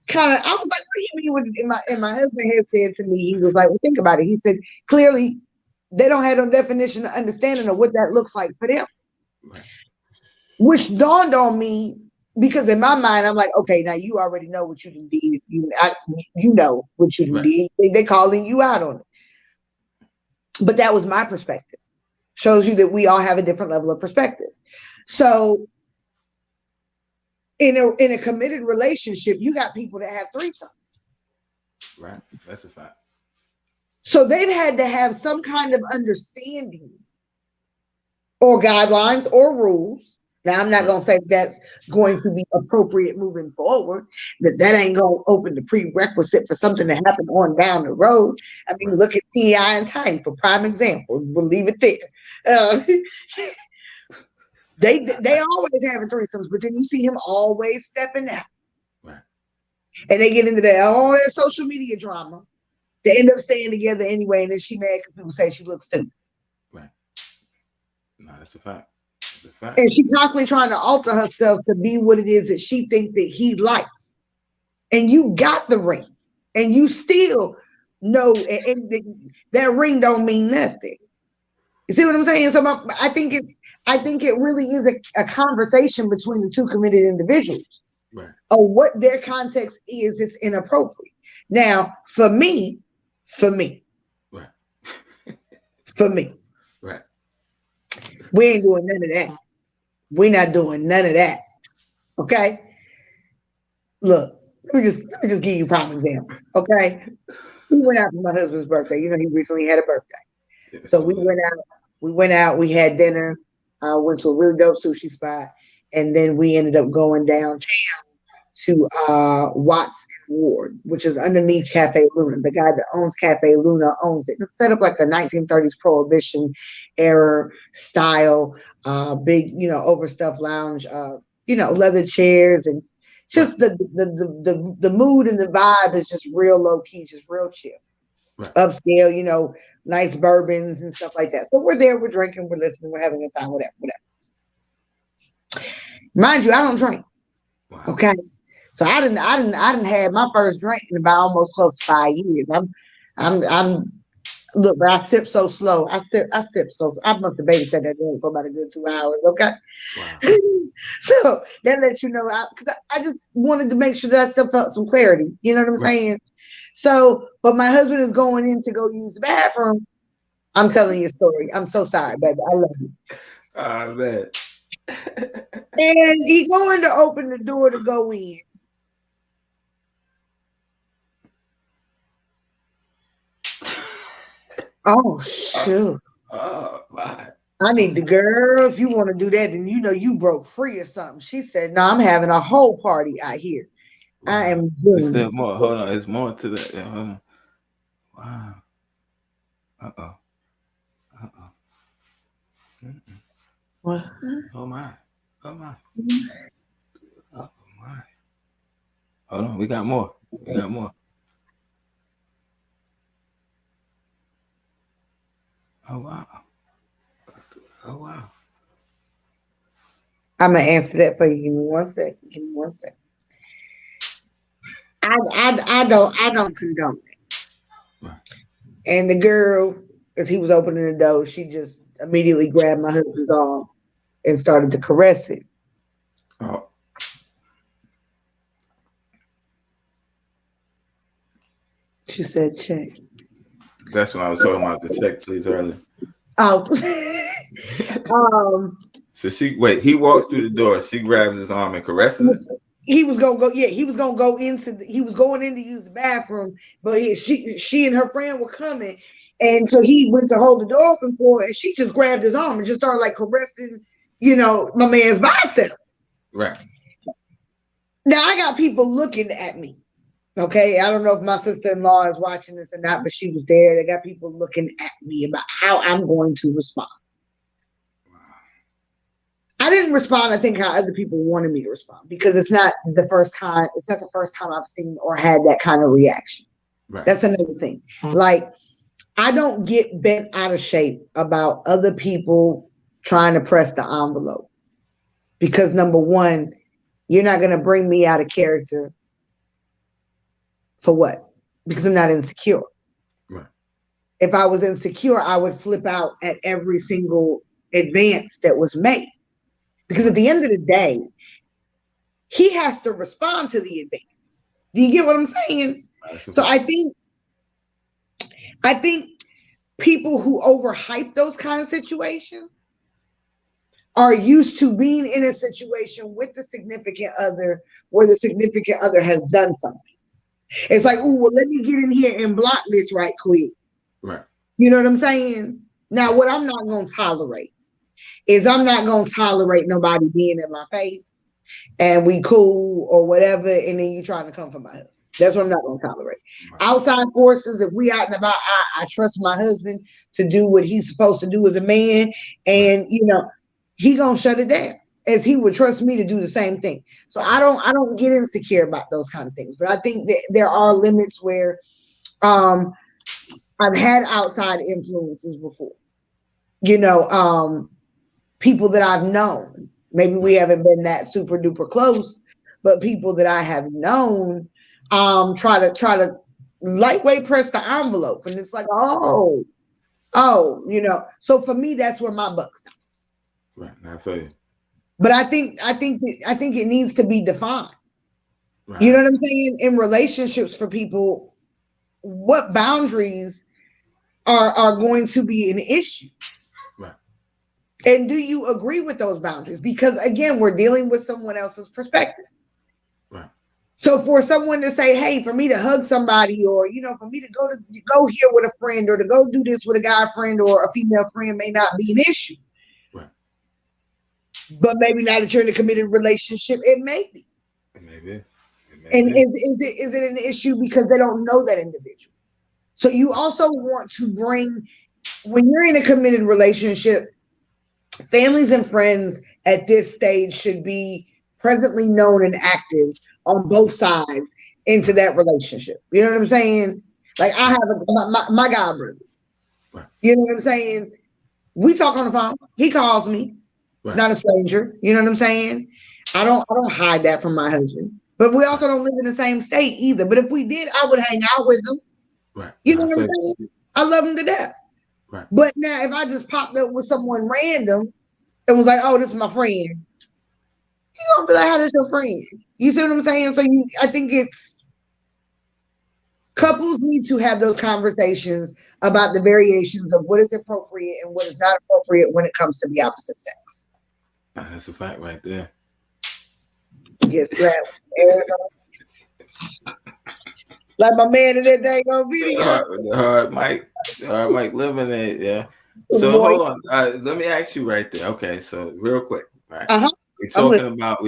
kind of, I was like, "What do you mean?" And my husband had said to me, he was like, "Well, think about it." He said, "Clearly, they don't have no definition of understanding of what that looks like for them," Right. which dawned on me because in my mind, I'm like, okay, now you already know what you did. You know what you Right. did. They calling you out on it. But that was my perspective. Shows you that we all have a different level of perspective. So in a committed relationship, you got people that have threesomes. Right. That's a fact. So they've had to have some kind of understanding or guidelines or rules. Now, I'm not going to say that's going to be appropriate moving forward, that ain't going to open the prerequisite for something to happen on down the road. I mean, look at T.I. and Tiny for prime example. We'll leave it there. They always having threesomes, but then you see him always stepping out. Right. And they get into all that social media drama. They end up staying together anyway, and then she mad because people say she looks stupid. Right. No, that's a fact. That's a fact. And she constantly trying to alter herself to be what it is that she thinks that he likes. And you got the ring, and you still know, and that ring don't mean nothing. You see what I'm saying? So I think it really is a conversation between the two committed individuals. Right. Of what their context is inappropriate. Now, for me, right. for me, right. We ain't doing none of that. We're not doing none of that. Okay. Look, let me just give you a prime example. Okay. We went out for my husband's birthday. You know, he recently had a birthday. Yes, so we went out, we had dinner, went to a really dope sushi spot, and then we ended up going downtown to Watts and Ward, which is underneath Cafe Luna. The guy that owns Cafe Luna owns it. It's set up like a 1930s Prohibition era style, big, overstuffed lounge, leather chairs, and just the mood and the vibe is just real low key, just real chill. Right. Upscale, nice bourbons and stuff like that. So we're there, we're drinking, we're listening, we're having a time, whatever. Mind you, I don't drink. Wow. Okay. So I didn't have my first drink in about almost close to 5 years. Look, but I sip so slow. I sip so I must have babysat that drink for about a good 2 hours. Okay. Wow. So that lets you know, because I just wanted to make sure that I still felt some clarity. You know what I'm saying? So, but my husband is going in to go use the bathroom. I'm telling you a story. I'm so sorry, baby. I love you. I bet. And he going to open the door to go in. Oh, shoot. Oh, my. I need the girl. If you want to do that, then you broke free or something. She said, no, I'm having a whole party out here. Wow. I am doing it. More. Hold on. It's more to that. Hold on. Wow. Uh-oh. What? Oh, my. Oh, my. Oh, my. Hold on. We got more. Oh, wow. I'm going to answer that for you. Give me one second. I don't condone it. Right. And the girl, as he was opening the door, she just immediately grabbed my husband's arm and started to caress it. Oh. She said, check. That's when I was talking about the check, please, earlier. Oh. So he walks through the door, she grabs his arm and caresses it. He was going in to use the bathroom, but she and her friend were coming. And so he went to hold the door open for her, and she just grabbed his arm and just started like caressing, my man's bicep. Right. Now I got people looking at me. Okay. I don't know if my sister-in-law is watching this or not, but she was there. They got people looking at me about how I'm going to respond. I didn't respond, I think, how other people wanted me to respond, because it's not the first time I've seen or had that kind of reaction. Right. That's another thing. Like, I don't get bent out of shape about other people trying to press the envelope, because number one, you're not going to bring me out of character for what? Because I'm not insecure. Right. If I was insecure, I would flip out at every single advance that was made. Because at the end of the day, he has to respond to the advance. Do you get what I'm saying? So I think people who overhype those kind of situations are used to being in a situation with the significant other where the significant other has done something. It's like, oh, well, let me get in here and block this right quick. Right. You know what I'm saying? Now, what I'm not going to tolerate is I'm not going to tolerate nobody being in my face and we cool or whatever, and then you trying to come for my husband. That's what I'm not going to tolerate. Right. Outside forces, if we out and about, I trust my husband to do what he's supposed to do as a man, and he gonna shut it down as he would trust me to do the same thing. So I don't get insecure about those kind of things, but I think that there are limits where I've had outside influences before. People that I've known. Maybe we haven't been that super duper close, but people that I have known try to lightweight press the envelope, and it's like, oh, So for me, that's where my buck stops. Right. I feel you. But I think it needs to be defined. Right. You know what I'm saying? In relationships for people, what boundaries are going to be an issue? Right. And do you agree with those boundaries? Because again, we're dealing with someone else's perspective. Right. So for someone to say, hey, for me to hug somebody, or for me to go here with a friend, or to go do this with a guy friend or a female friend may not be an issue. Right. But maybe now that you're in a committed relationship, it may be. It may be. And is it an issue because they don't know that individual? So you also want to bring, when you're in a committed relationship, families and friends at this stage should be presently known and active on both sides into that relationship. You know what I'm saying? Like I have my god brother. Right. You know what I'm saying? We talk on the phone. He calls me. Right. He's not a stranger. You know what I'm saying? I don't hide that from my husband. But we also don't live in the same state either. But if we did, I would hang out with him. Right. You know what I'm saying? I love him to death. Right. But now if I just popped up with someone random and was like, oh, this is my friend, you gonna be like, how does your friend? You see what I'm saying? So I think it's couples need to have those conversations about the variations of what is appropriate and what is not appropriate when it comes to the opposite sex. That's a fact right there. Yes, like my man in that dang on video. Hard Mike Lemonade, yeah. So hold on. Let me ask you right there. Okay, so real quick, right? We're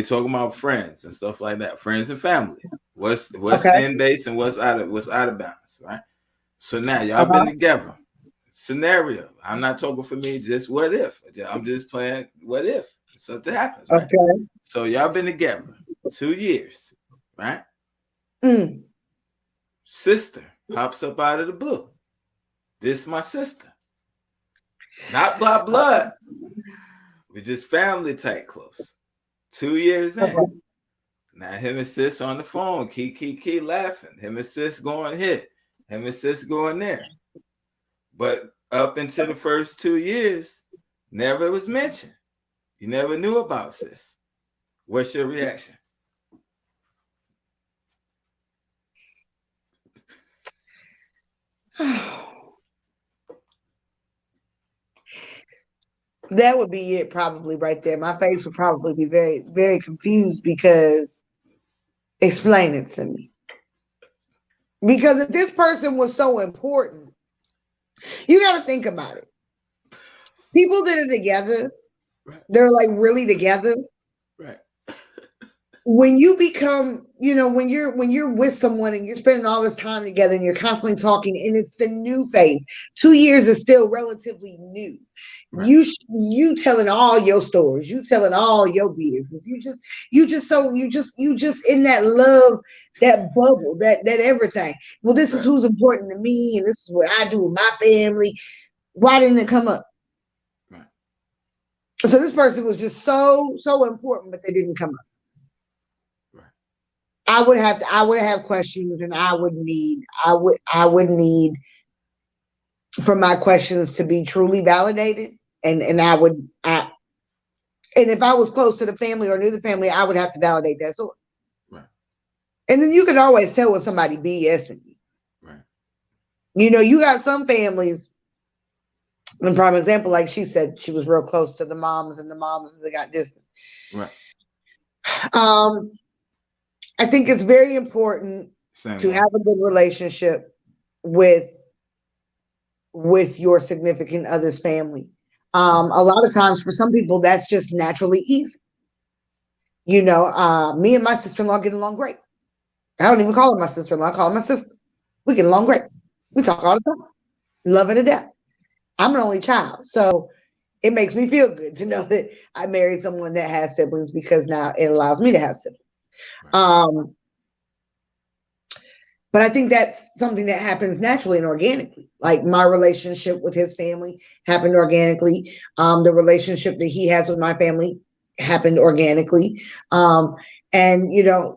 talking about friends and stuff like that, friends and family. What's in base and what's out of bounds, right? So now y'all been together. Scenario. I'm not talking for me, just what if. I'm just playing what if something happens. Right? Okay. So y'all been together 2 years, right? Sister pops up out of the blue. This is my sister. Not by blood. We're just family type close. 2 years in. Now him and sis on the phone, key laughing. Him and sis going here. Him and sis going there. But up until the first 2 years, never was mentioned. You never knew about sis. What's your reaction? That would be it probably right there. My face would probably be very, very confused because explain it to me. Because if this person was so important, you got to think about it. People that are together, they're like really together. Right. When you become, when you're with someone and you're spending all this time together and you're constantly talking and it's the new phase, 2 years is still relatively new. Right. You telling all your stories, you telling all your business. You just in that love, that bubble, that everything. Well, this is who's important to me, and this is what I do with my family. Why didn't it come up? Right. So this person was just so important, but they didn't come up. I would have questions, and I would need for my questions to be truly validated, and if I was close to the family or knew the family, I would have to validate that sort. Right. And then you can always tell when somebody BSing you. Right. You got some families. One prime example, like she said, she was real close to the moms, and the moms they got distant. Right. I think it's very important to have a good relationship with with your significant other's family. A lot of times for some people, that's just naturally easy. Me and my sister-in-law get along great. I don't even call her my sister-in-law. I call her my sister. We get along great. We talk all the time. Love her to death. I'm an only child. So it makes me feel good to know that I married someone that has siblings, because now it allows me to have siblings. Right. But I think that's something that happens naturally and organically. Like my relationship with his family happened organically. The relationship that he has with my family happened organically. And,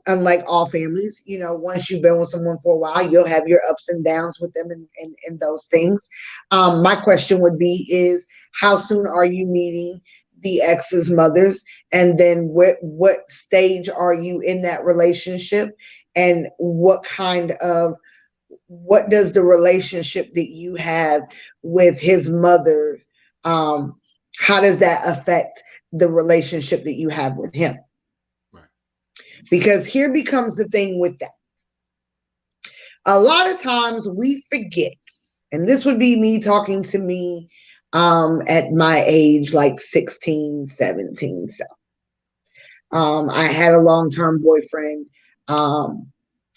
unlike all families, once you've been with someone for a while, you'll have your ups and downs with them and those things. My question would be is, how soon are you meeting the ex's mothers? And then what stage are you in that relationship? And what does the relationship that you have with his mother, how does that affect the relationship that you have with him? Right. Because here becomes the thing with that. A lot of times we forget, and this would be me talking to me at my age, like 16, 17. So I had a long-term boyfriend.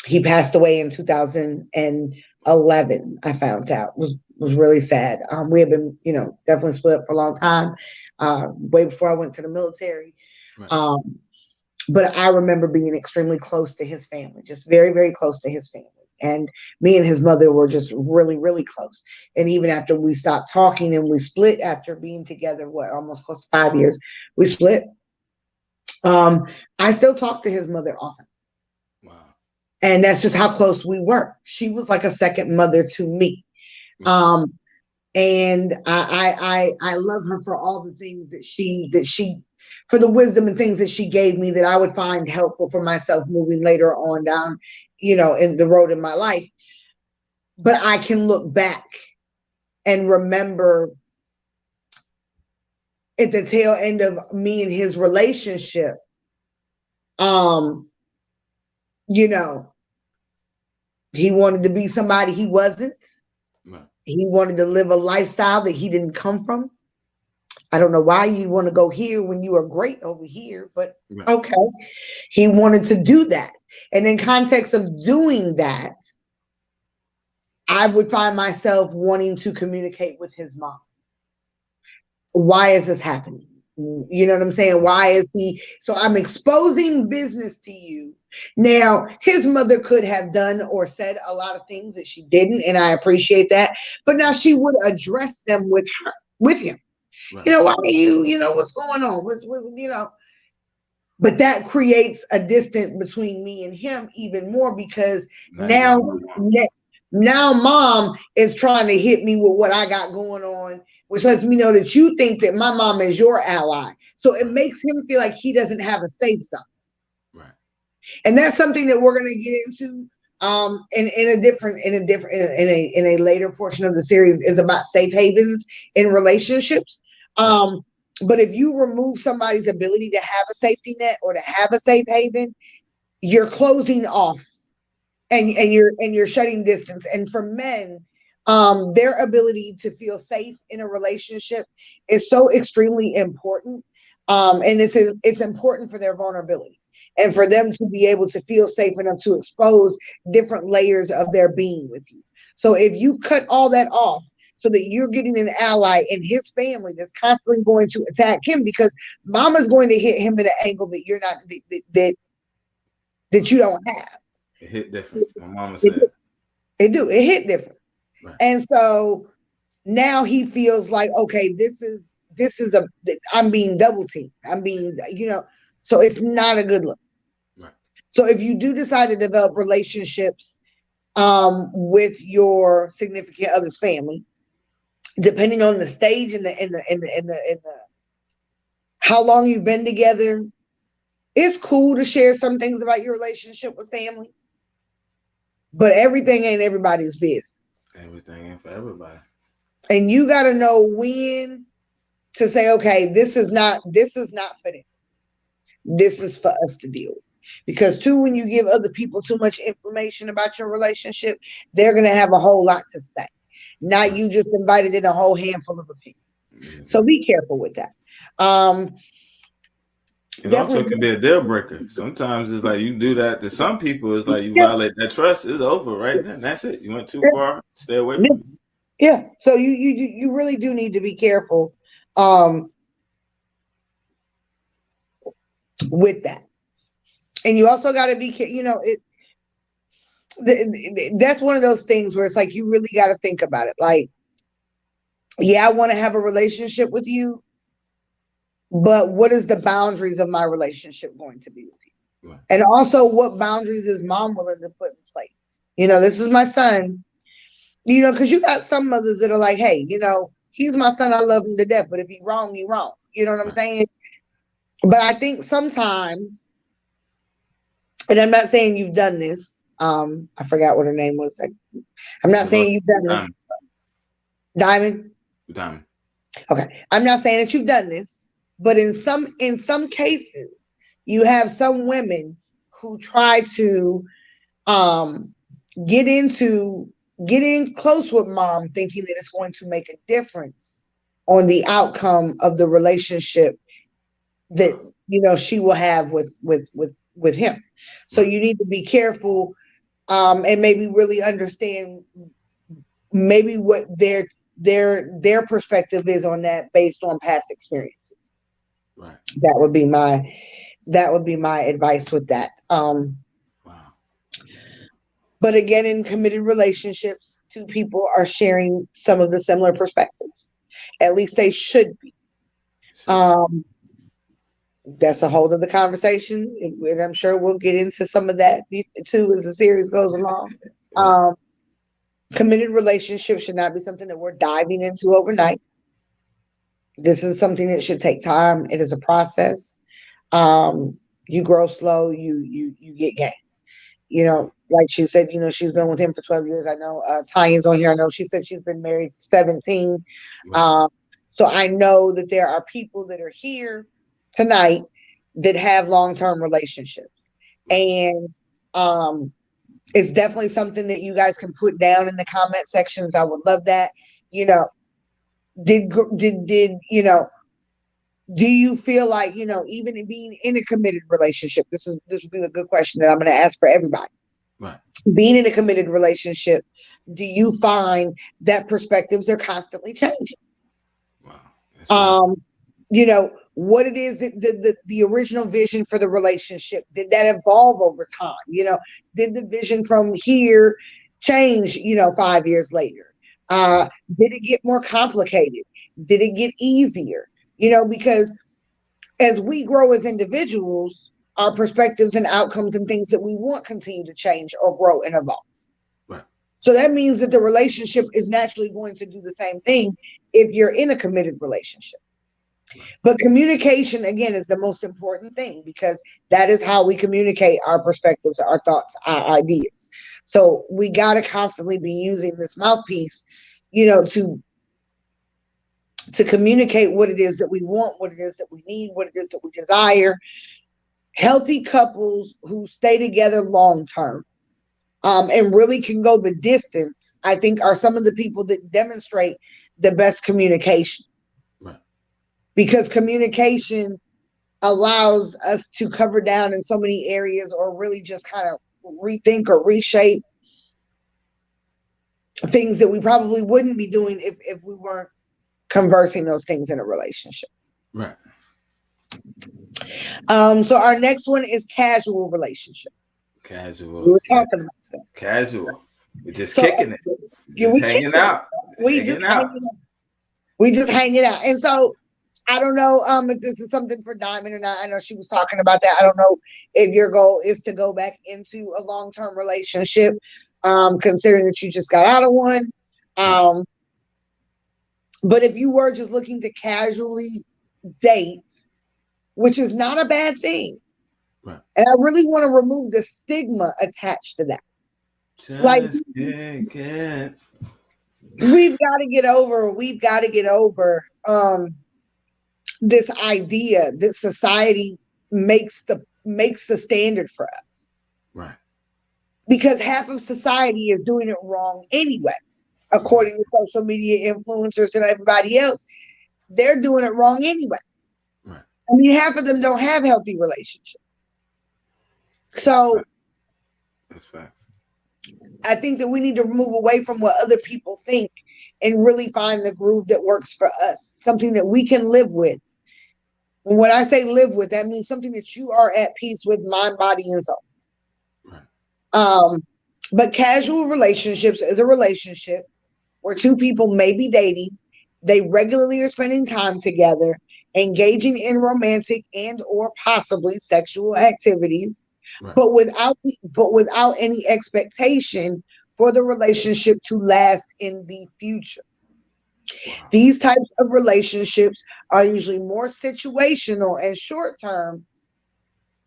He passed away in 2011. I found out was really sad. We had been, definitely split up for a long time, way before I went to the military. Right. But I remember being extremely close to his family, just very, very close to his family. And me and his mother were just really, really close. And even after we stopped talking and we split after being together, almost close to 5 years, we split. I still talk to his mother often. Wow. And that's just how close we were. She was like a second mother to me. And I love her for all the things that she for the wisdom and things that she gave me that I would find helpful for myself moving later on down, in the road in my life. But I can look back and remember at the tail end of me and his relationship, he wanted to be somebody he wasn't. Right. He wanted to live a lifestyle that he didn't come from. I don't know why you want to go here when you are great over here, but right. Okay. He wanted to do that. And in context of doing that, I would find myself wanting to communicate with his mom. Why is this happening? You know what I'm saying? Why is he? So I'm exposing business to you. Now, his mother could have done or said a lot of things that she didn't, and I appreciate that. But now she would address them with him. Right. Why are you, what's going on? But that creates a distance between me and him even more, because now mom is trying to hit me with what I got going on, which lets me know that you think that my mom is your ally. So it makes him feel like he doesn't have a safe zone. Right. And that's something that we're going to get into in a later portion of the series, is about safe havens in relationships. But if you remove somebody's ability to have a safety net or to have a safe haven, you're closing off and you're shutting distance. And for men, their ability to feel safe in a relationship is so extremely important. And it's important for their vulnerability and for them to be able to feel safe enough to expose different layers of their being with you. So if you cut all that off, so that you're getting an ally in his family that's constantly going to attack him, because mama's going to hit him at an angle that you're not, that you don't have. It hit different. My mama said it hit different. Right. And so now he feels like, okay, I'm being double teamed. I'm being, so it's not a good look. Right. So if you do decide to develop relationships with your significant other's family, depending on the stage and the how long you've been together, it's cool to share some things about your relationship with family, but everything ain't everybody's business. Everything ain't for everybody. And you got to know when to say, okay, this is not for them. This is for us to deal with. Because too, when you give other people too much information about your relationship, they're going to have a whole lot to say. not you just invited in a whole handful of opinions. So be careful with that. It also can be a deal breaker. Sometimes it's like you do that to some people. It's like you violate that trust. It's over right then. That's it. You went too far. Stay away from it. Yeah. So you really do need to be careful with that, and you also got to be that's one of those things where it's like you really got to think about it. Like, yeah, I want to have a relationship with you, but what is the boundaries of my relationship going to be with you? Right. And also, what boundaries is mom willing to put in place? This is my son. Because you got some mothers that are like, hey, he's my son. I love him to death. But if he's wrong, he's wrong. You know what I'm saying? But I think sometimes, and I'm not saying you've done this. I forgot what her name was. I'm not saying you've done this. Diamond? Diamond. Okay. I'm not saying that you've done this, but in some cases, you have some women who try to get in close with mom, thinking that it's going to make a difference on the outcome of the relationship that she will have with him. So you need to be careful and maybe really understand maybe what their perspective is on that based on past experiences. Right. That would be my advice with that. Wow. But again, in committed relationships, two people are sharing some of the similar perspectives. At least they should be. That's a whole other conversation, and I'm sure we'll get into some of that too as the series goes along. Committed relationships should not be something that we're diving into overnight. This is something that should take time. It is a process. You grow slow, you get gains. Like she said, she's been with him for 12 years. I know Tanya's on here. I know she said she's been married for 17. So I know that there are people that are here tonight that have long-term relationships. And it's definitely something that you guys can put down in the comment sections. I would love that. Do you feel like, even being in a committed relationship, this would be a good question that I'm going to ask for everybody. Right. Being in a committed relationship, do you find that perspectives are constantly changing? Wow. What it is that the original vision for the relationship, did that evolve over time? Did the vision from here change, 5 years later? Did it get more complicated? Did it get easier? Because as we grow as individuals, our perspectives and outcomes and things that we want continue to change or grow and evolve. Right. So that means that the relationship is naturally going to do the same thing if you're in a committed relationship. But communication, again, is the most important thing, because that is how we communicate our perspectives, our thoughts, our ideas. So we got to constantly be using this mouthpiece, to communicate what it is that we want, what it is that we need, what it is that we desire. Healthy couples who stay together long term and really can go the distance, I think, are some of the people that demonstrate the best communication. Right. Because communication allows us to cover down in so many areas, or really just kind of rethink or reshape things that we probably wouldn't be doing if we weren't conversing those things in a relationship. Right. So our next one is casual relationship. Casual. We were talking about that. Casual. We're just kicking it. Just hanging out. We just hanging out. And so I don't know if this is something for Diamond or not. I know she was talking about that. I don't know if your goal is to go back into a long-term relationship, considering that you just got out of one. But if you were just looking to casually date, which is not a bad thing. Right. And I really want to remove the stigma attached to that. We've got to get over this idea that society makes the standard for us. Right. Because half of society is doing it wrong anyway. according to social media influencers and everybody else, they're doing it wrong anyway. Right. I mean, half of them don't have healthy relationships. So that's facts. I think that we need to move away from what other people think and really find the groove that works for us, something that we can live with. And when I say live with, that means something that you are at peace with, mind, body, and soul. Right. But casual relationships is a relationship where two people may be dating, they regularly are spending time together, engaging in romantic and or possibly sexual activities, Right. but without any expectation for the relationship to last in the future. Wow. These types of relationships are usually more situational and short term,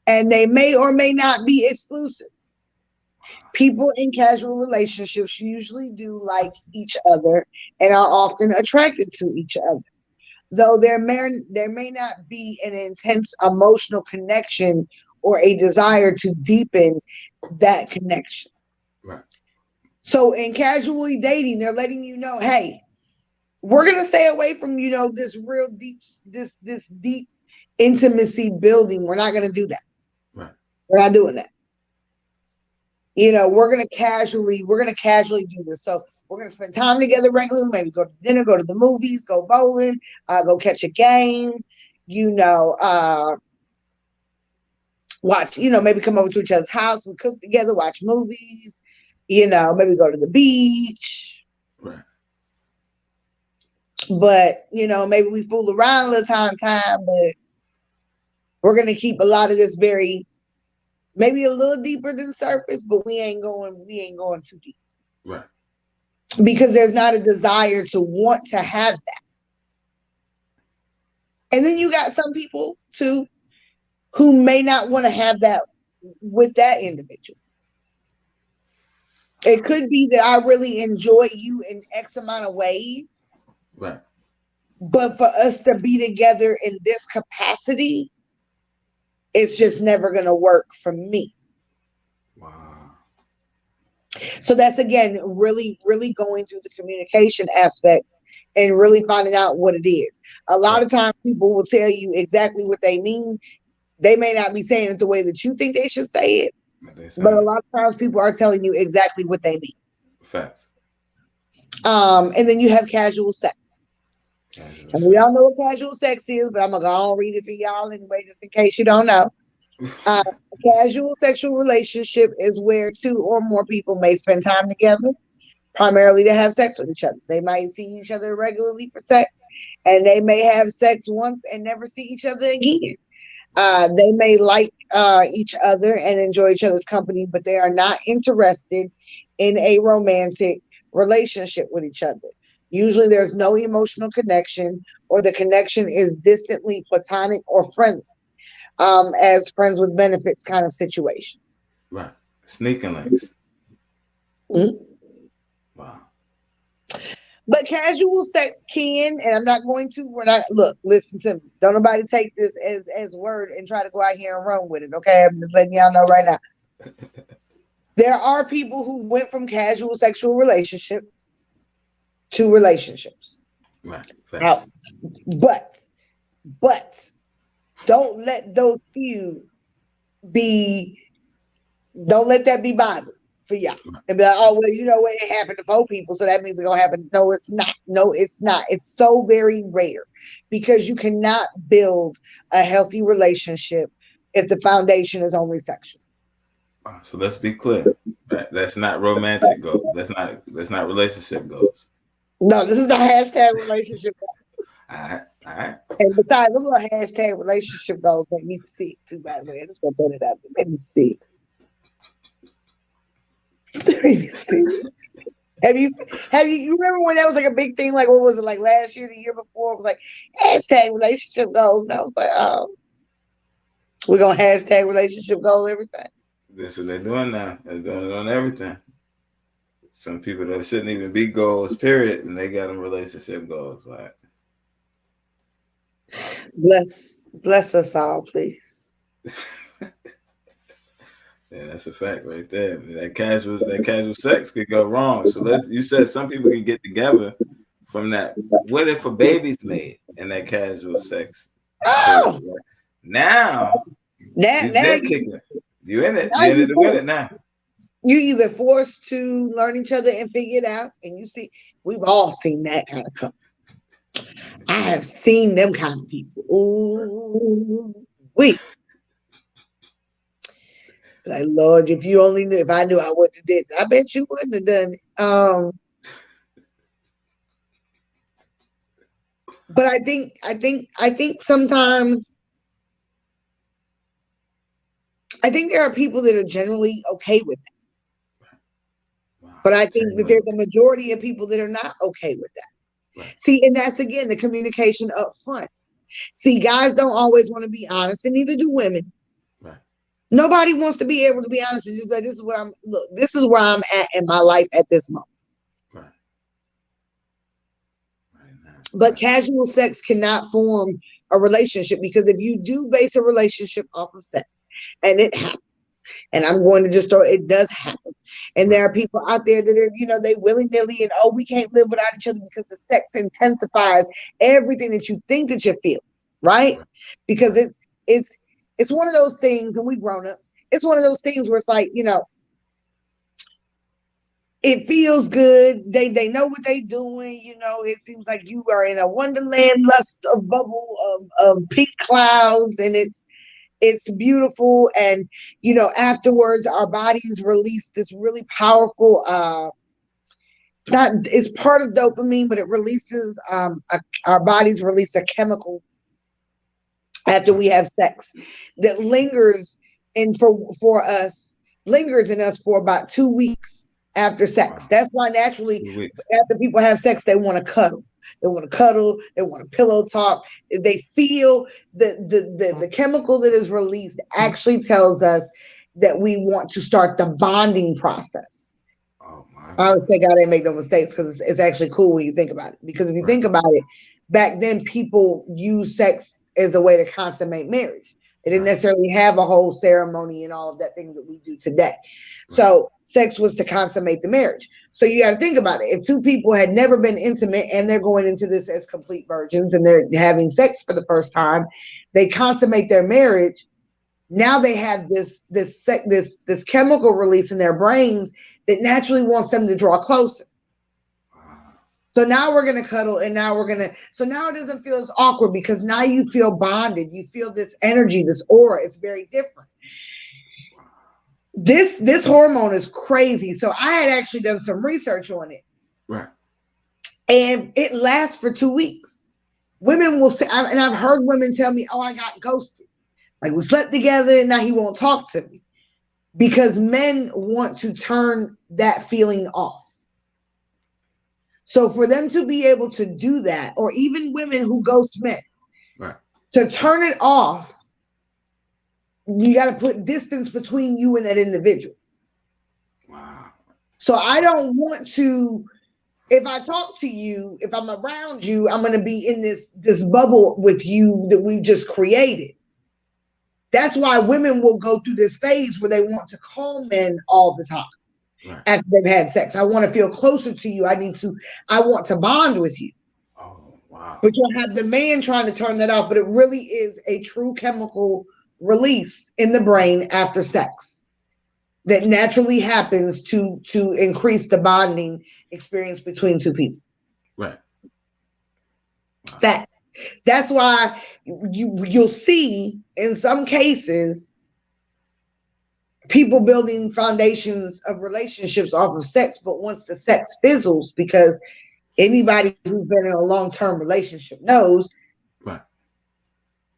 and they may or may not be exclusive. People in casual relationships usually do like each other and are often attracted to each other, though there may not be an intense emotional connection or a desire to deepen that connection. Right. So in casually dating, they're letting you know, hey, we're gonna stay away from this real deep this deep intimacy building. We're not gonna do that. Right. We're not doing that. We're gonna casually do this. So we're gonna spend time together regularly. Maybe go to dinner, go to the movies, go bowling, go catch a game. Watch. Maybe come over to each other's house. We cook together, watch movies. Maybe go to the beach. Right. But maybe we fool around a little time, but we're gonna keep a lot of this maybe a little deeper than surface, but we ain't going too deep. Right. Because there's not a desire to want to have that. And then you got some people too who may not want to have that with that individual. It could be that I really enjoy you in X amount of ways. Right. But for us to be together in this capacity, it's just never going to work for me. Wow. So that's, again, really, really going through the communication aspects and really finding out what it is. A lot of times people will tell you exactly what they mean. They may not be saying it the way that you think they should say it, but a lot of times people are telling you exactly what they mean. Facts. And then you have casual sex. And we all know what casual sex is, but I'm going to go on read it for y'all anyway, just in case you don't know. A casual sexual relationship is where two or more people may spend time together, primarily to have sex with each other. They might see each other regularly for sex, and they may have sex once and never see each other again. They may like each other and enjoy each other's company, but they are not interested in a romantic relationship with each other. Usually there's no emotional connection, or the connection is distantly platonic or friendly, as friends with benefits kind of situation. Right. Sneaking links. Mm-hmm. Wow. But casual sex can, and I'm not going to, listen to me. Don't nobody take this as word and try to go out here and run with it, okay? I'm just letting y'all know right now. There are people who went from casual sexual relationships to relationships. Right. Now, but don't let those few don't let that be Bible for y'all. And be like, oh, well, it happened to 4 people, so that means it's going to happen. No, it's not. No, it's not. It's so very rare, because you cannot build a healthy relationship if the foundation is only sexual. So let's be clear. Right? That's not romantic goals. That's not relationship goals. No, this is the hashtag relationship goals. All right. And besides, a little hashtag relationship goals make me sick too, by the way. I just want to throw that out there. Make me sick. Have you remember when that was like a big thing? Like, what was it, like last year, the year before? It was like hashtag relationship goals. And I was like, oh, we're gonna hashtag relationship goal everything. That's what they're doing now. They're doing it on everything. Some people that shouldn't even be goals, period, and they got them relationship goals. Like, bless us all, please. Yeah, that's a fact right there. That casual sex could go wrong. So you said some people can get together from that. What if a baby's made in that casual sex period? Oh, Right? Now you now been kicking it. You in it. now You in it to win it now. you either forced to learn each other and figure it out, and you see, we've all seen that kind of couple. I have seen them kind of people. Ooh, we like Lord, if you only knew, if I knew, I wouldn't have did. I bet you wouldn't have done it. But I think sometimes I think there are people that are generally okay with it. Wow. But I think that there's a majority of people that are not okay with that. Right. See, and that's again the communication up front. See, guys don't always want to be honest, and neither do women. Right. Nobody wants to be able to be honest and just like, this is what this is where I'm at in my life at this moment. Right. But casual sex cannot form a relationship, because if you do base a relationship off of sex, and it happens, and I'm going to just throw, it does happen. And there are people out there that are, they willy-nilly and, oh, we can't live without each other, because the sex intensifies everything that you think that you feel, right? Because it's one of those things, and we grown-ups, it's one of those things where it's like, it feels good. They know what they're doing. It seems like you are in a wonderland, lust of bubble of pink clouds, and it's beautiful. And afterwards our bodies release this really powerful it's part of dopamine, but it releases our bodies release a chemical after we have sex that lingers in us for about 2 weeks after sex. That's why naturally after people have sex, they want to cuddle. They want to cuddle. They want to pillow talk. They feel the chemical that is released actually tells us that we want to start the bonding process. Oh my! I always say God ain't make no mistakes, because it's actually cool when you think about it. Because if you think about it, back then people used sex as a way to consummate marriage. They didn't necessarily have a whole ceremony and all of that thing that we do today. So sex was to consummate the marriage. So you got to think about it. If two people had never been intimate and they're going into this as complete virgins and they're having sex for the first time, they consummate their marriage. Now they have this chemical release in their brains that naturally wants them to draw closer. So now we're going to cuddle, and so now it doesn't feel as awkward, because now you feel bonded. You feel this energy, this aura. It's very different. This hormone is crazy. So I had actually done some research on it. Right. And it lasts for 2 weeks. Women will say, and I've heard women tell me, oh, I got ghosted. Like, we slept together and now he won't talk to me. Because men want to turn that feeling off. So for them to be able to do that, or even women who ghost men, right, to turn it off, you got to put distance between you and that individual. Wow. So I don't want to, if I talk to you, if I'm around you, I'm going to be in this bubble with you that we've just created. That's why women will go through this phase where they want to call men all the time. Right. After they've had sex. I want to feel closer to you. I want to bond with you. Oh, wow. But you'll have the man trying to turn that off, but it really is a true chemical release in the brain after sex that naturally happens to increase the bonding experience between two people. Right. Wow. That's why you'll see in some cases people building foundations of relationships off of sex, but once the sex fizzles, because anybody who's been in a long-term relationship knows, right?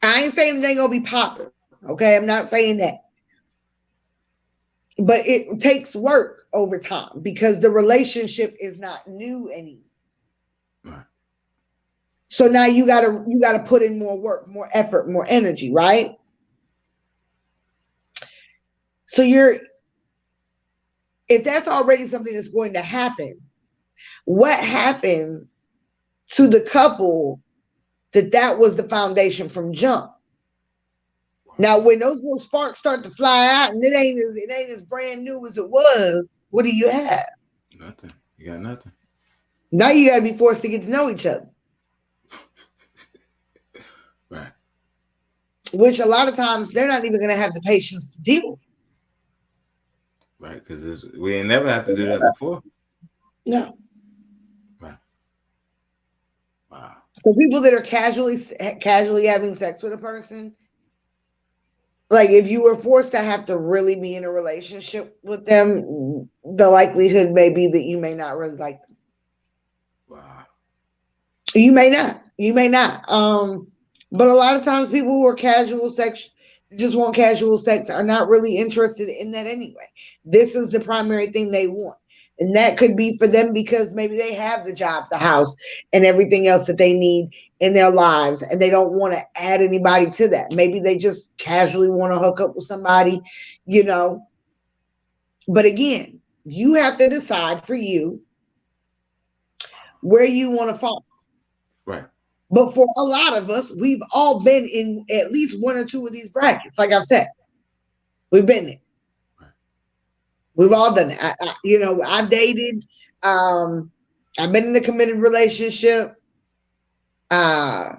I ain't saying it ain't gonna be popular, okay? I'm not saying that. But it takes work over time, because the relationship is not new anymore. Right. So now you gotta put in more work, more effort, more energy, right? So if that's already something that's going to happen, what happens to the couple that was the foundation from jump? Now, when those little sparks start to fly out and it ain't as brand new as it was, what do you have? Nothing. You got nothing. Now you got to be forced to get to know each other, Right. which a lot of times they're not even going to have the patience to deal with. Right. Because we ain't never have to do that before. No. Right. Wow. So people that are casually having sex with a person, like if you were forced to have to really be in a relationship with them, the likelihood may be that you may not really like them. Wow. You may not. You may not. But a lot of times people who are casual sex just want casual sex are not really interested in that anyway. This is the primary thing they want. And that could be for them because maybe they have the job, the house, and everything else that they need in their lives, and they don't want to add anybody to that. Maybe they just casually want to hook up with somebody, you know. But again, you have to decide for you where you want to fall. Right. But for a lot of us, we've all been in at least one or two of these brackets. Like I've said, we've been there. Right. We've all done it. I've dated. I've been in a committed relationship. I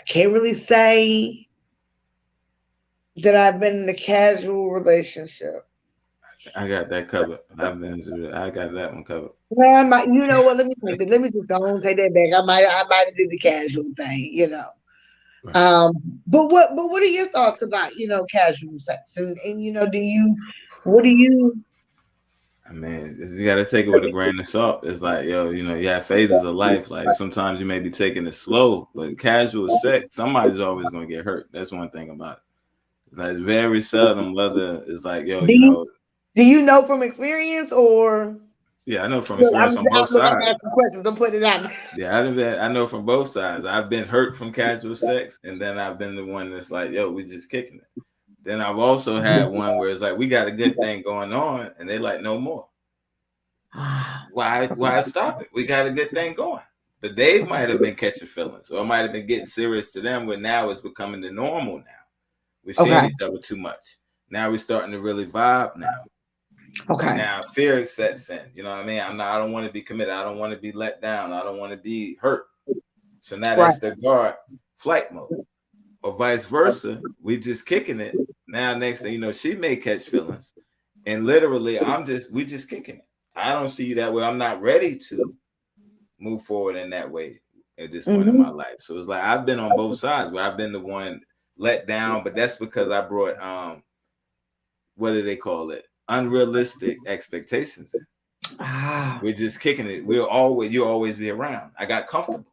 can't really say that I've been in a casual relationship. I got that covered. I've been through that. I got that one covered. Well, I might, you know what? Let me just go on and take that back. I might have did the casual thing, you know. Right. But what are your thoughts about casual sex and what do you? I mean, you got to take it with a grain of salt. It's like, yo, you have phases of life. Like sometimes you may be taking it slow, but casual sex, somebody's always going to get hurt. That's one thing about it. It's like very seldom whether it's like, yo, Do you know from experience or? Yeah, I know from experience on both I'm sides. asking questions. I'm putting it out. Yeah, I know from both sides. I've been hurt from casual sex, and then I've been the one that's like, yo, we just kicking it. Then I've also had one where it's like, we got a good thing going on, and they like, no more. Why stop it? We got a good thing going. But they might have been catching feelings, or it might have been getting serious to them, where now it's becoming the normal now. We're seeing each other too much. Now we're starting to really vibe now. Okay. Now fear sets in. You know what I mean? I don't want to be committed. I don't want to be let down. I don't want to be hurt. So now that's the guard flight mode. Or vice versa. We just kicking it. Now next thing you know, she may catch feelings. And literally we just kicking it. I don't see you that way. I'm not ready to move forward in that way at this point in my life. So it's like I've been on both sides where I've been the one let down, but that's because I brought what do they call it? Unrealistic expectations in. We're just kicking it. You'll always be around. I got comfortable.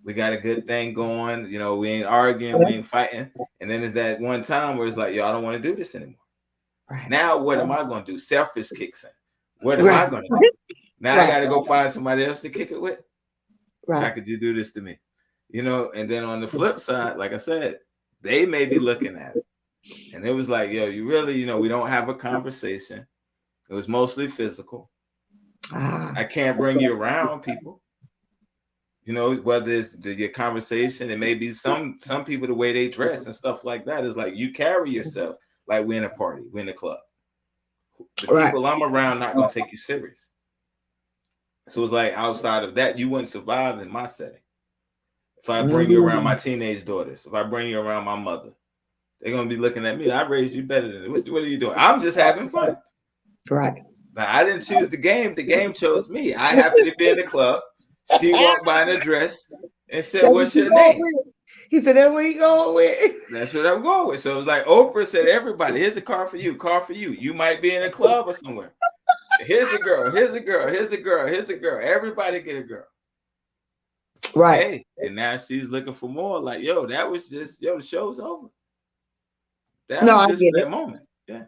We got a good thing going. We ain't arguing, we ain't fighting. And then there's that one time where it's like, yo, I don't want to do this anymore. Right. Now what am I going to do? Selfish kicks in. What am I going to do? Now I got to go find somebody else to kick it with. Right. How could you do this to me? And then on the flip side, like I said, they may be looking at it. And it was like, yo, you really, we don't have a conversation. It was mostly physical. I can't bring you around people. Whether it's your conversation, it may be some people, the way they dress and stuff like that is like you carry yourself like we're in a party, we're in a club. The people I'm around not going to take you serious. So it's like outside of that, you wouldn't survive in my setting. If I bring you around my teenage daughters, if I bring you around my mother, they're going to be looking at me. I raised you better than what are you doing? I'm just having fun. Right. Now, I didn't choose the game. The game chose me. I happened to be in the club. She walked by in a dress and said, what's your name? He said, that's what you going with. That's what I'm going with. So it was like Oprah said, everybody, here's a car for you, car for you. You might be in a club or somewhere. Here's a girl, here's a girl, here's a girl, here's a girl. Everybody get a girl. Right. Hey, and now she's looking for more. Like, yo, that was just, the show's over. That was just that moment. Yeah.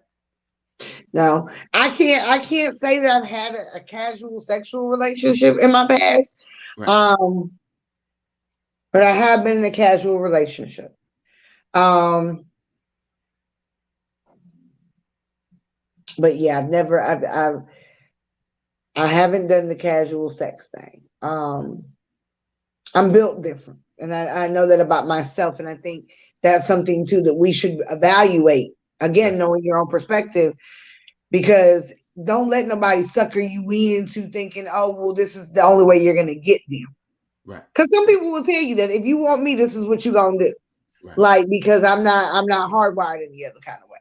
No, I can't say that I've had a casual sexual relationship in my past. Right. But I have been in a casual relationship. But yeah, I haven't done the casual sex thing. I'm built different. And I know that about myself. And I think that's something too that we should evaluate. Again, Definitely. knowing your own perspective, because don't let nobody sucker you into thinking, oh, well, this is the only way you're going to get them. Right. Because some people will tell you that if you want me, this is what you're going to do. Right. Like, because I'm not hardwired any other kind of way.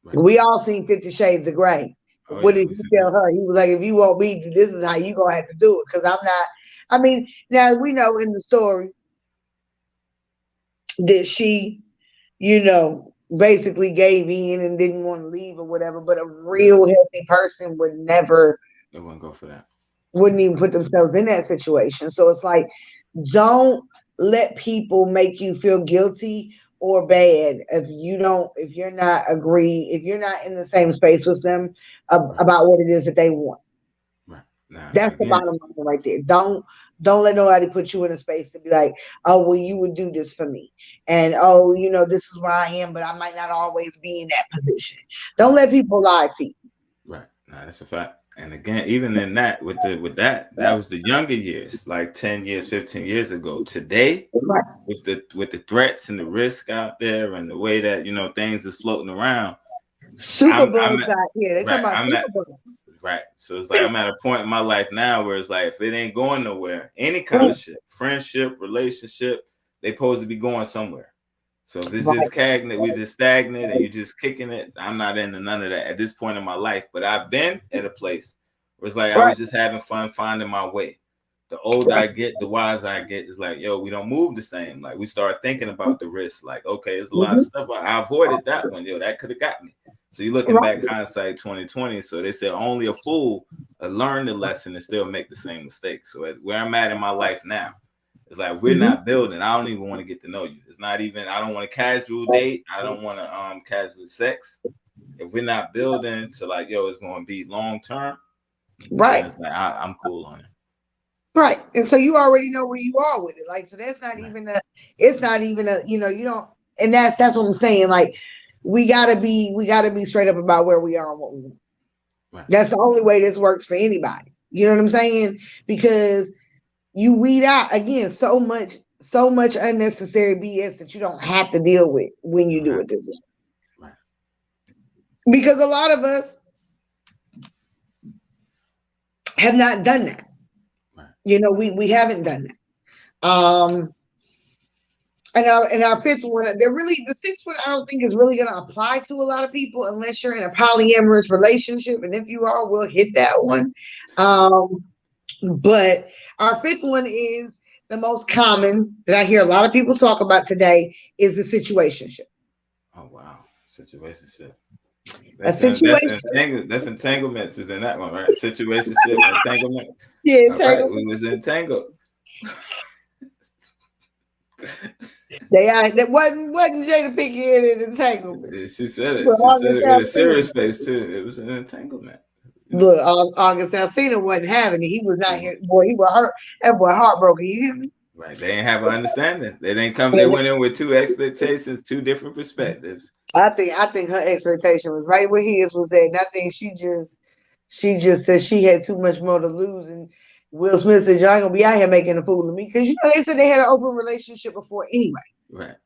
Right. We all seen 50 Shades of Grey. Oh What yeah, did we he see tell that. her? He was like, if you want me, this is how you going to have to do it. Because I'm not, I mean, now we know in the story that she, basically gave in and didn't want to leave or whatever. But a Yeah, real healthy person would never, they wouldn't go for that. wouldn't even put themselves in that situation. So it's like, don't let people make you feel guilty or bad if you're not if you're not in the same space with them Right. about what it is that they want. Right. Now That's the again, bottom line right there. Don't let nobody put you in a space to be like, oh, well, you would do this for me. And oh, this is where I am, but I might not always be in that position. Don't right. let people lie to you. Right. Now that's a fact. And again, even in that, that was the younger years, like 10 years, 15 years ago. Today, Right. with the threats and the risk out there and the way that things is floating around, Super I'm bugs at out here. They talking right. about I'm super at bugs. right. So it's like I'm at a point in my life now where it's like if it ain't going nowhere, any kind of Ooh, shit, friendship, relationship, they supposed to be going somewhere. So if it's just right. stagnant, we just stagnant and you just kicking it, I'm not into none of that at this point in my life. But I've been at a place where it's like I Right. was just having fun finding my way. The older I get, the wiser I get. It's like, yo, we don't move the same. Like we start thinking about the risks. Like, okay, there's a lot of Mhm. stuff I avoided that one. Yo, that could have got me. So you're looking back Right. hindsight 2020. So they said only a fool learn the lesson and still make the same mistake. So where I'm at in my life now, it's like we're Mhm. not building. I don't even want to get to know you. It's not even. I don't want a casual date. I don't want to casual sex. If we're not building to like, yo, it's going to be long term, then Right. it's like I'm cool on it. Right. And so you already know where you are with it. Like, so that's not Right. even it's not even you don't, and that's what I'm saying. Like, we gotta be straight up about where we are and what we want. Right. That's the only way this works for anybody. You know what I'm saying? Because you weed out again so much unnecessary BS that you don't have to deal with when You you don't do have it this way. right. Because a lot of us have not done that. Right. We haven't done that. And our fifth one, the sixth one, I don't think is really going to apply to a lot of people unless you're in a polyamorous relationship. And if you are, we'll hit that one. But our fifth one is the most common that I hear a lot of people talk about today is the situationship. Oh wow. Situationship. A That's situation, entanglement. That's entanglements is in that one, right? Situationship, entanglement. yeah, All right, entanglement. we was entangled. That wasn't Jada Pinkett in entanglement. She said But it. She said August it with a Alsina, serious face too. It was an entanglement. You know. look, August Alsina wasn't having it. He was not He here. Boy, he was hurt. That boy heartbroken. You hear me? Right. They ain't have an understanding. They didn't come. They And went in with two expectations, two different perspectives. I think her expectation was right where his was at. And I think she just said she had too much more to lose. And Will Smith said, "Y'all ain't gonna be out here making a fool of me," because they said they had an open relationship before anyway. Right.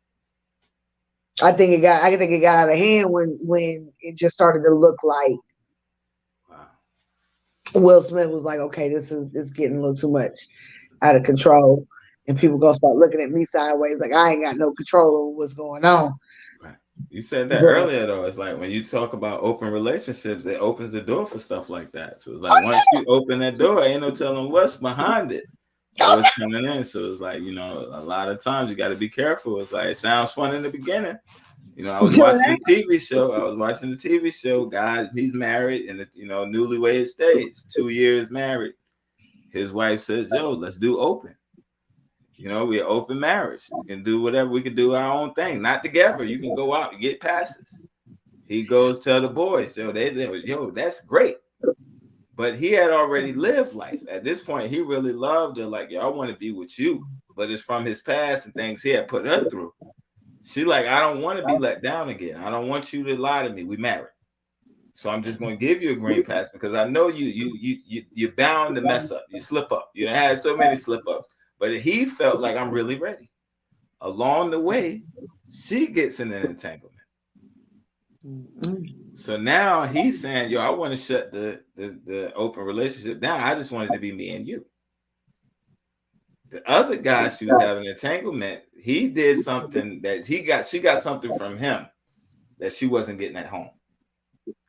I think it got out of hand when it just started to look like Wow. Will Smith was like, okay, this getting a little too much out of Right. control, and Right. people gonna start looking at me sideways like I ain't got no control over what's going on. Right. You said that But earlier though. It's like when you talk about open relationships, it opens the door for stuff like that. So it's like once you open that door, ain't no telling what's behind it or what's coming in. So it's like, a lot of times you got to be careful. It's like it sounds fun in the beginning. I was until watching that, the TV show. Guy, he's married in the newlywed stage, 2 years married. His wife says, "Yo, let's do open. We're open marriage. We can do whatever. We can do our own thing. Not together. You can go out and get passes." He goes tell the boys, yo, that's great. But he had already lived life. At this point, he really loved her. Like, yo, I want to be with you. But it's from his past and things he had put her through. She like, I don't want to be let down again. I don't want you to lie to me. We married. So I'm just going to give you a green pass because I know you're bound to mess up. You slip up. You done had so many slip ups. but he felt like I'm really ready. Along the way, she gets in an entanglement. So now he's saying, yo, I want to shut the open relationship down. I just wanted to be me and you. The other guy she was having an entanglement, he did something that she got something from him that she wasn't getting at home.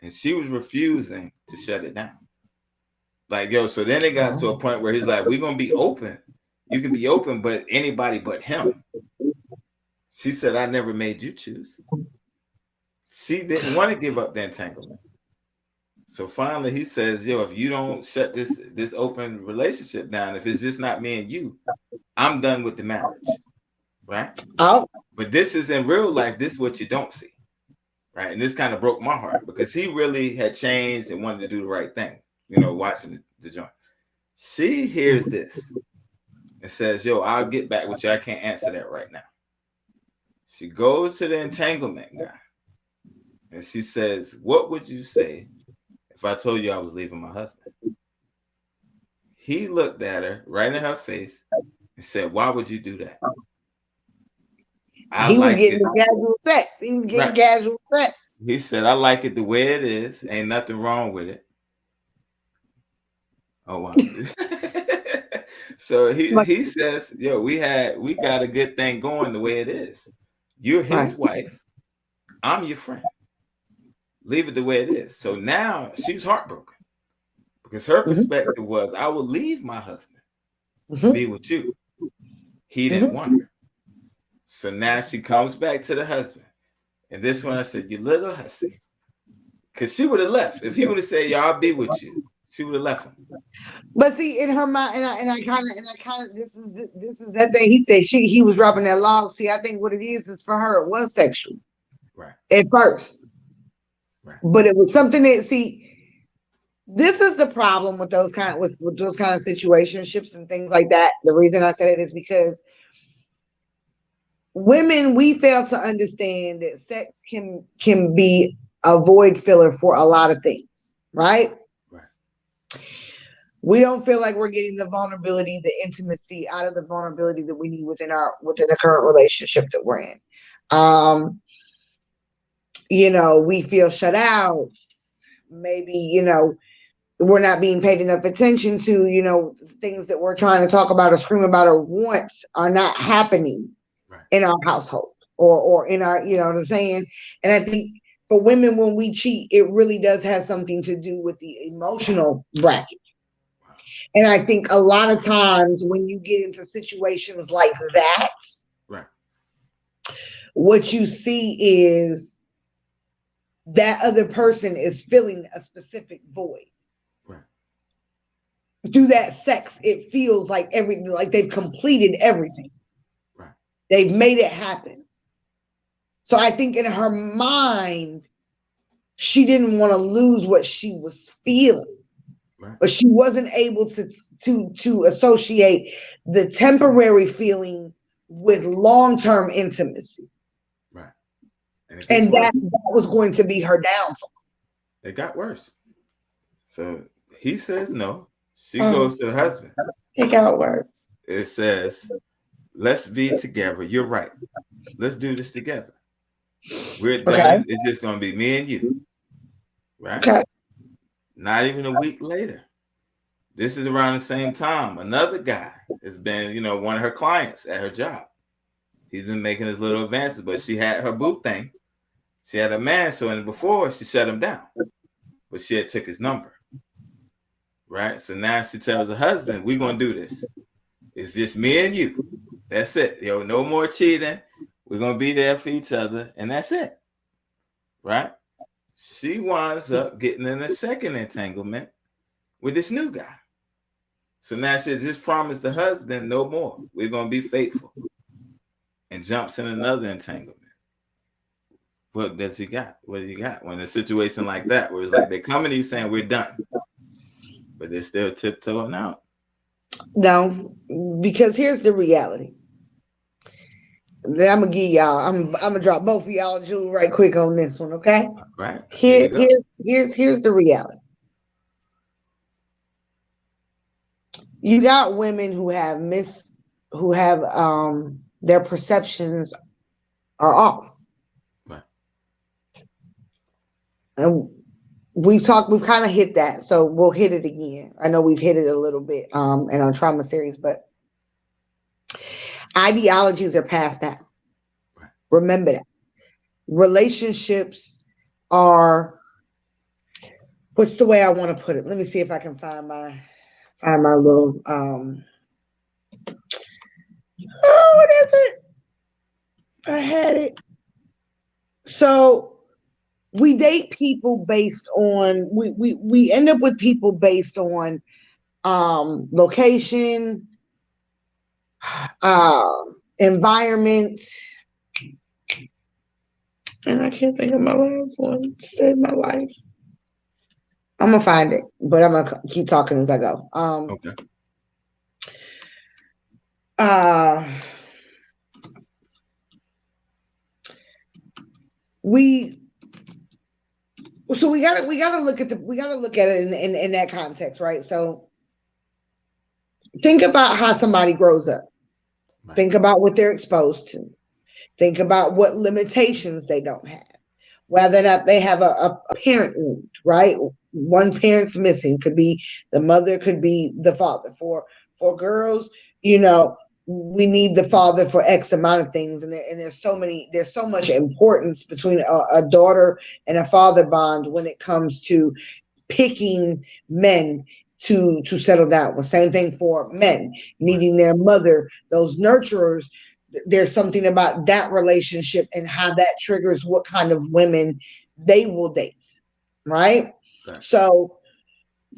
And she was refusing to shut it down. Like, yo, so then it got to a point where he's like, we're going to be open. You can be open, but anybody but him. She said, I never made you choose. She didn't want to give up the entanglement. So finally he says, yo, if you don't shut this open relationship down, if it's just not me and you, I'm done with the marriage. Right? Oh. But this is in real life, this is what you don't see. Right? And this kind of broke my heart because he really had changed and wanted to do the right thing, watching the joint. She hears this and says, yo, I'll get back with you. I can't answer that right now. She goes to the entanglement guy and she says, what would you say if I told you I was leaving my husband? He looked at her right in her face and said, why would you do that? He was getting casual sex. He was getting casual sex. He said, I like it the way it is. Ain't nothing wrong with it. Oh, wow. So he says, yo, we got a good thing going the way it is. You're his wife. I'm your friend. Leave it the way it is. So now she's heartbroken because her perspective was, I will leave my husband to be with you. He didn't want her. So now she comes back to the husband. And this one I said, you little hussy. Because she would have left. If he would have said, yo, I'll be with you, she would have left him. But see, in her mind, and I kind of, this is that thing he said. He was dropping that log. See, I think what it is for her, it was sexual, right? At first, right? But it was something that this is the problem with those kind of situationships and things like that. The reason I said it is because women, we fail to understand that sex can be a void filler for a lot of things, right? We don't feel like we're getting the vulnerability, the intimacy out of the vulnerability that we need within the current relationship that we're in. We feel shut out. Maybe, we're not being paid enough attention to, things that we're trying to talk about or scream about or want are not happening in our household or in our, you know what I'm saying? And I think for women, when we cheat, it really does have something to do with the emotional bracket. And I think a lot of times when you get into situations like that, what you see is that other person is filling a specific void. Through that sex, it feels like they've completed everything. They've made it happen. So I think in her mind, she didn't want to lose what she was feeling. But she wasn't able to associate the temporary feeling with long-term intimacy. Right. And that was going to be her downfall. It got worse. So he says no. She goes to the husband. It got worse. It says, let's be together. You're right. Let's do this together. We're done. It's just going to be me and you. Right? Okay. Not even a week later. This is around the same time. Another guy has been, one of her clients at her job. He's been making his little advances, but she had her boo thing. She had a man, so before she shut him down, but she had took his number. Right? So now she tells her husband, we're going to do this. It's just me and you. That's it. No more cheating. We're going to be there for each other, and that's it. Right? She winds up getting in a second entanglement with this new guy. So now she just promised the husband no more. We're going to be faithful. And jumps in another entanglement. What does he got? What do you got? When a situation like that, where it's like they're coming to you saying we're done, but they're still tiptoeing out. No, because here's the reality. I'm gonna give y'all. I'm gonna drop both of y'all a jewel right quick on this one, okay? Right. Here's the reality. You got women who have who have their perceptions are off. Right. And we've kind of hit that, so we'll hit it again. I know we've hit it a little bit in our trauma series, but ideologies are past that. Right. Remember that. Relationships are, what's the way I want to put it? Let me see if I can find my little oh, what is it? I had it. So we date people based on we end up with people based on location, environment, and I can't think of my last one. Saved my life. I'm gonna find it, but I'm gonna keep talking as I go. Okay. We gotta look at it in that context, right? So think about how somebody grows up. Right. Think about what they're exposed to. Think about what limitations they don't have. Whether or not they have a parent wound, right? One parent's missing, could be the mother, could be the father. For girls, we need the father for X amount of things, and there's so much importance between a daughter and a father bond when it comes to picking men to settle down with. Same thing for men needing their mother, those nurturers. There's something about that relationship and how that triggers what kind of women they will date, right? Right. So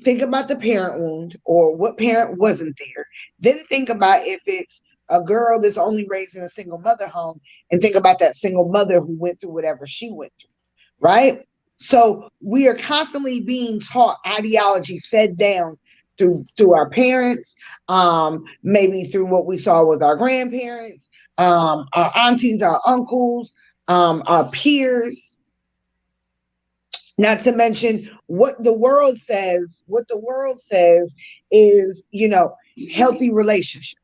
think about the parent wound or what parent wasn't there. Then think about if it's a girl that's only raised in a single mother home, and think about that single mother who went through whatever she went through, right? So we are constantly being taught ideology, fed down through our parents, maybe through what we saw with our grandparents, our aunties, our uncles, our peers. Not to mention what the world says. What the world says is, healthy relationships.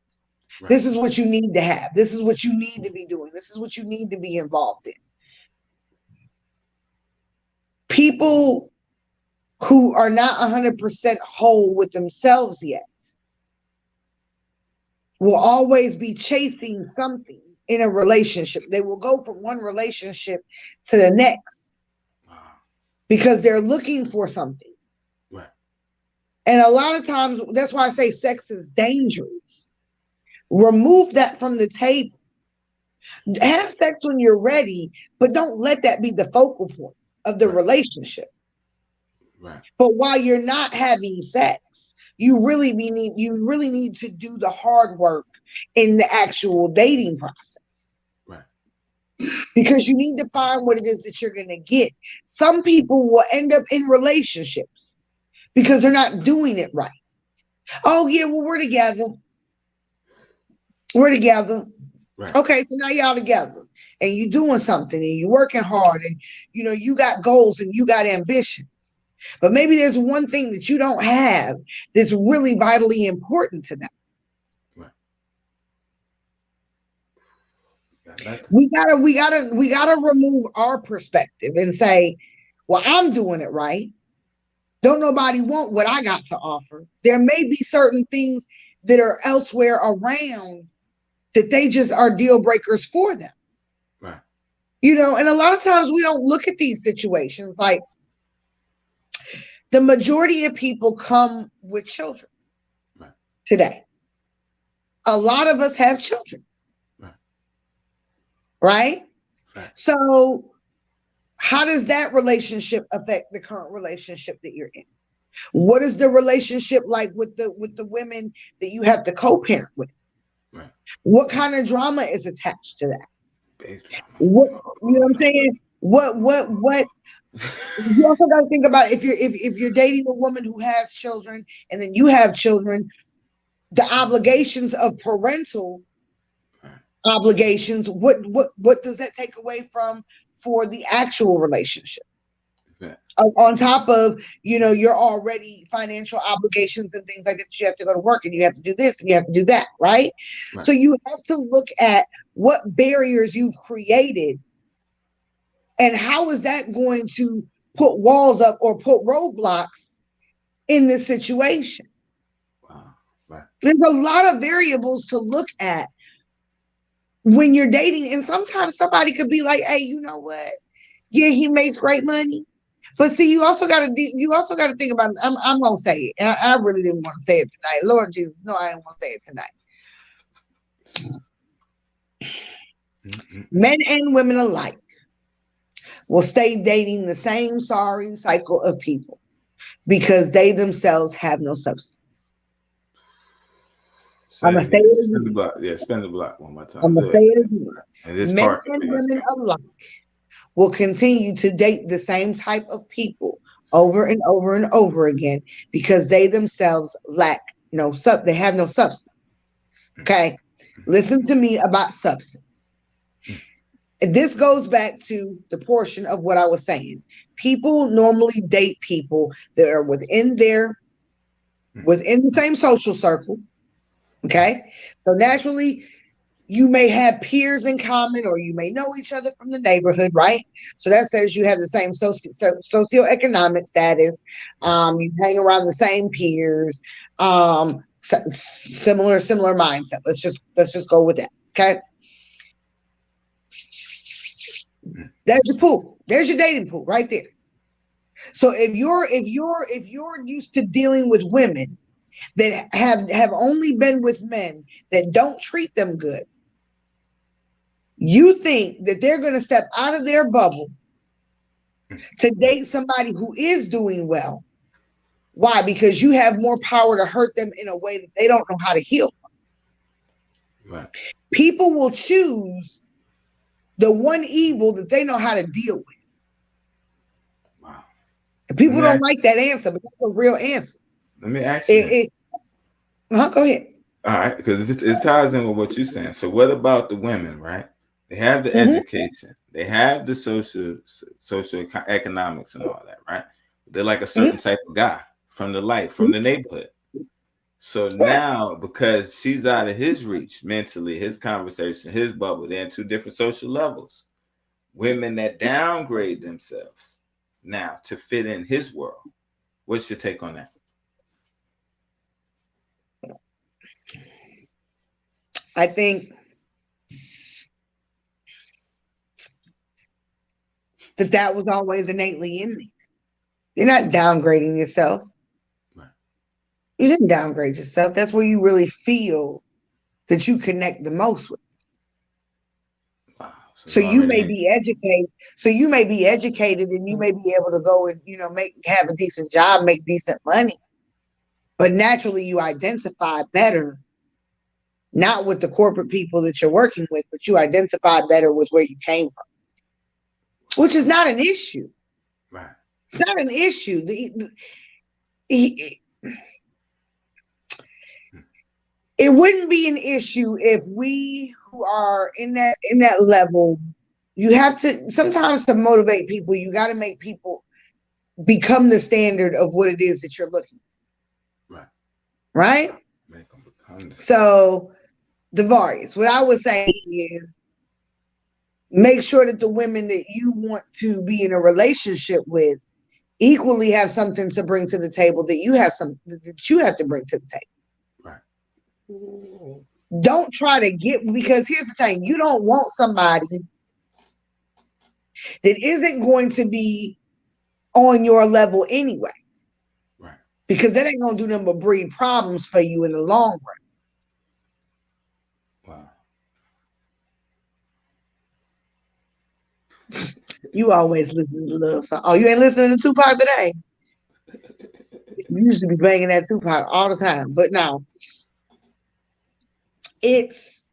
Right. This is what you need to have. This is what you need to be doing. This is what you need to be involved in. People who are not 100% whole with themselves yet will always be chasing something in a relationship. They will go from one relationship to the next because they're looking for something. Right. And a lot of times, that's why I say sex is dangerous. Remove that from the table. Have sex when you're ready, but don't let that be the focal point of the relationship. Right. But while you're not having sex, you really need to do the hard work in the actual dating process. Right. Because you need to find what it is that you're going to get. Some people will end up in relationships because they're not doing it right. Oh yeah, well, we're together. We're together. Right. Okay, so now y'all together and you're doing something and you're working hard and you got goals and you got ambitions. But maybe there's one thing that you don't have that's really vitally important to them. Right. We gotta remove our perspective and say, well, I'm doing it right. Don't nobody want what I got to offer. There may be certain things that are elsewhere around that they just are deal breakers for them. Right. And a lot of times we don't look at these situations like the majority of people come with children today. A lot of us have children. Right? So how does that relationship affect the current relationship that you're in? What is the relationship like with the women that you have to co-parent with? Right. What kind of drama is attached to that? Big drama. What I'm saying? What you also got to think about if you're dating a woman who has children and then you have children, the obligations of parental obligations, what does that take away from for the actual relationship? Yeah. On top of, your already financial obligations and things like that. You have to go to work and you have to do this and you have to do that, right? Right. So you have to look at what barriers you've created and how is that going to put walls up or put roadblocks in this situation. Wow. Right. There's a lot of variables to look at when you're dating, and sometimes somebody could be like, hey, you know what? Yeah, he makes great money. But see, you also got to think about it. I'm gonna say it. I really didn't want to say it tonight. Lord Jesus, no, I didn't want to say it tonight. Men and women alike will stay dating the same sorry cycle of people because they themselves have no substance. I'm gonna say it again. Spin the block. Yeah, spin the block one more time. I'm gonna say it again. And Men and women alike will continue to date the same type of people over and over and over again because they themselves lack they have no substance. Okay. Listen to me about substance. This goes back to the portion of what I was saying. People normally date people that are within the same social circle. Okay. So naturally, you may have peers in common or you may know each other from the neighborhood, right? So that says you have the same socioeconomic status. You hang around the same peers, similar mindset. Let's just go with that. Okay. There's your pool. There's your dating pool right there. So if you're used to dealing with women that have only been with men that don't treat them good, you think that they're going to step out of their bubble to date somebody who is doing well. Why? Because you have more power to hurt them in a way that they don't know how to heal from. Right. People will choose the one evil that they know how to deal with. Wow. And people don't like that answer, but that's a real answer. Let me ask you. Go ahead. All right, because it ties in with what you're saying. So what about the women, right? They have the education, they have the social economics and all that, right? They're like a certain type of guy from the life, from the neighborhood. So now, because she's out of his reach mentally, his conversation, his bubble, they're in two different social levels. Women that downgrade themselves now to fit in his world. What's your take on that? I think that was always innately in there. You're not downgrading yourself. Right. You didn't downgrade yourself. That's where you really feel that you connect the most with. Wow. So you may be educated. So you may be educated and you may be able to go and, have a decent job, make decent money. But naturally you identify better, not with the corporate people that you're working with, but you identify better with where you came from. Which is not an issue. Right. It's not an issue. It wouldn't be an issue if we who are in that level, you have to sometimes to motivate people, you got to make people become the standard of what it is that you're looking for. Right. Right? Make them become so, Devarius, what I would say is make sure that the women that you want to be in a relationship with equally have something to bring to the table that you have to bring to the table. Right. Don't try to because here's the thing, you don't want somebody that isn't going to be on your level anyway. Right. Because that ain't going to do nothing but breed problems for you in the long run. Wow. You always listen to love song. Oh, you ain't listening to Tupac today? You used to be banging that Tupac all the time, but now it's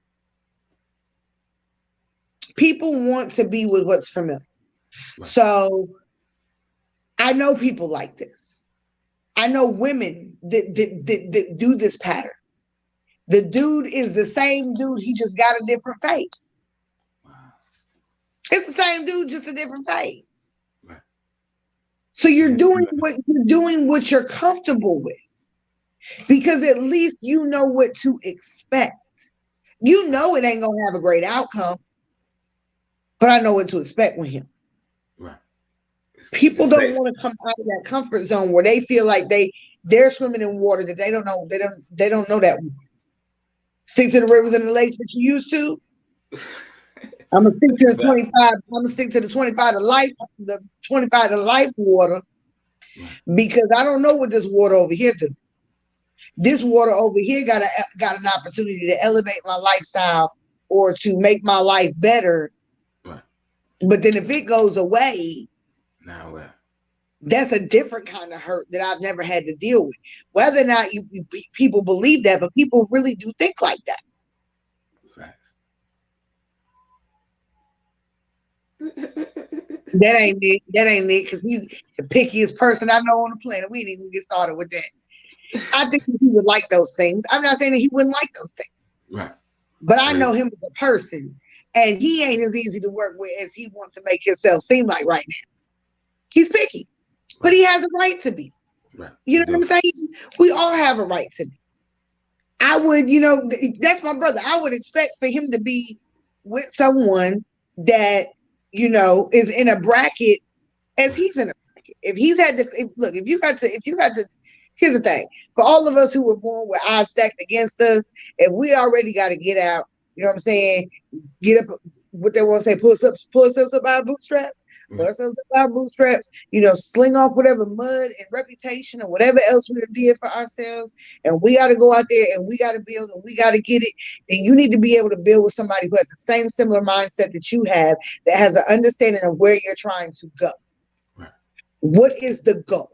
people want to be with what's familiar. Right. So I know people like this. I know women that do this pattern. The dude is the same dude. He just got a different face. Wow. It's the same dude, just a different face. Right. So you're doing what you're comfortable with, because at least you know what to expect. You know it ain't gonna have a great outcome, but I know what to expect with him. Right. People don't want to come out of that comfort zone where they feel like they're swimming in water that they don't know. They don't know that. Stick to the rivers and the lakes that you used to. I'm gonna stick to the 25. I'm gonna stick to the 25 to life, the 25 to life water, because I don't know what this water over here do. This water over here got an opportunity to elevate my lifestyle or to make my life better. Right. But then if it goes away, now what? That's a different kind of hurt that I've never had to deal with. Whether or not people believe that, but people really do think like that. Facts. That ain't it. Because he's the pickiest person I know on the planet. We didn't even get started with that. I think he would like those things. I'm not saying that he wouldn't like those things. Right. But I know him as a person, and he ain't as easy to work with as he wants to make himself seem like right now. He's picky, but he has a right to be. Right. You know what I'm saying? We all have a right to be. I would, that's my brother. I would expect for him to be with someone that, is in a bracket as he's in a bracket. If he's had to, if you got to, here's the thing. For all of us who were born with odds stacked against us, if we already got to get out, you know what I'm saying? Get up, what they want to say, pull us up by our bootstraps, sling off whatever mud and reputation or whatever else we did for ourselves. And we got to go out there and we got to build and we got to get it. And you need to be able to build with somebody who has the same similar mindset that you have, that has an understanding of where you're trying to go. Right. What is the goal?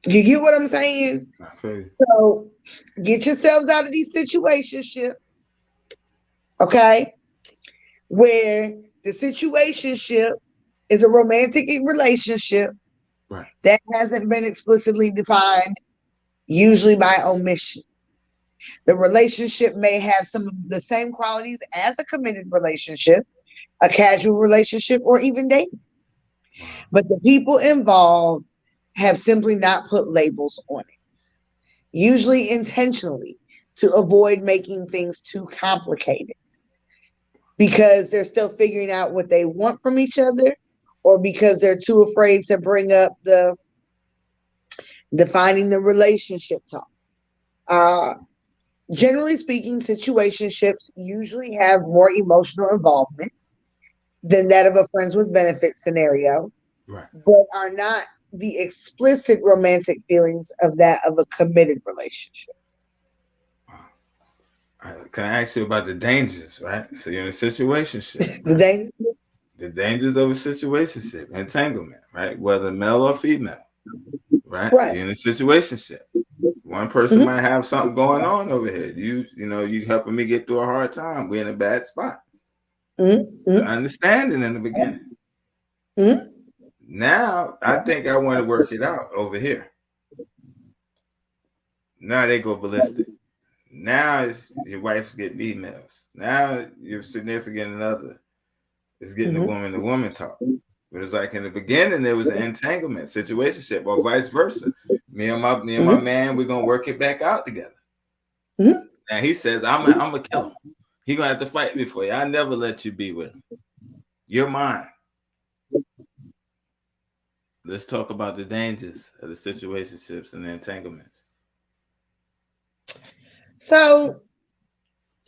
You get what I'm saying? So get yourselves out of these situationships, okay? Where the situationship is a romantic relationship that hasn't been explicitly defined, usually by omission. The relationship may have some of the same qualities as a committed relationship, a casual relationship, or even dating. But the people involved have simply not put labels on it, usually intentionally, to avoid making things too complicated, because they're still figuring out what they want from each other, or because they're too afraid to bring up the defining the relationship talk. Generally speaking, situationships usually have more emotional involvement than that of a friends with benefits scenario, but are not the explicit romantic feelings of that of a committed relationship. Can I ask you about the dangers, right? So you're in a situationship. The dangers of a situationship, entanglement, right? Whether male or female, right? You're in a situationship. One person might have something going on over here. You helping me get through a hard time. We're in a bad spot. Understanding in the beginning. Now, I think I want to work it out over here. Now they go ballistic. Now your wife's getting emails. Now your significant other is getting the woman talk. But it's like in the beginning, there was an entanglement, situationship, or vice versa. Me and my man, we're gonna work it back out together. And he says, I'm a killer. He gonna have to fight me for you. I never let you be with him. You're mine. Let's talk about the dangers of the situationships and the entanglements. So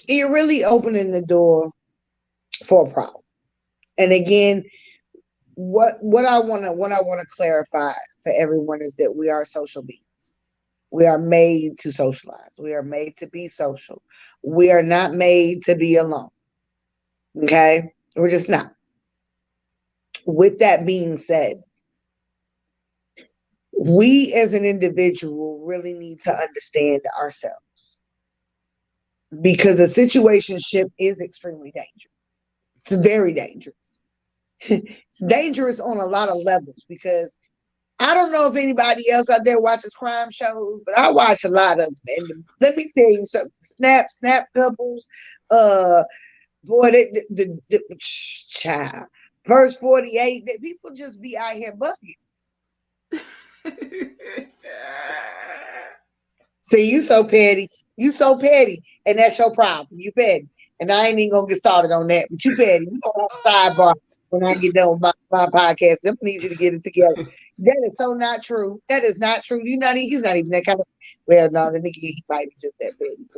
you're really opening the door for a problem. And again, what I want to clarify for everyone is that we are social beings. We are made to socialize. We are made to be social. We are not made to be alone. Okay? We're just not. With that being said, we as an individual really need to understand ourselves, because a situationship is extremely dangerous. It's very dangerous. It's dangerous on a lot of levels, because I don't know if anybody else out there watches crime shows, but I watch a lot of them. And let me tell you something. Snap couples, boy, child. Verse 48, that people just be out here bugging. See, you so petty. You so petty. And that's your problem. You petty. And I ain't even gonna get started on that, but you petty. We gonna have a sidebar when I get done with my podcast. I need you to get it together. That is so not true. That is not true. He's not even that kind of, well, no, the nigga, he might be just that petty.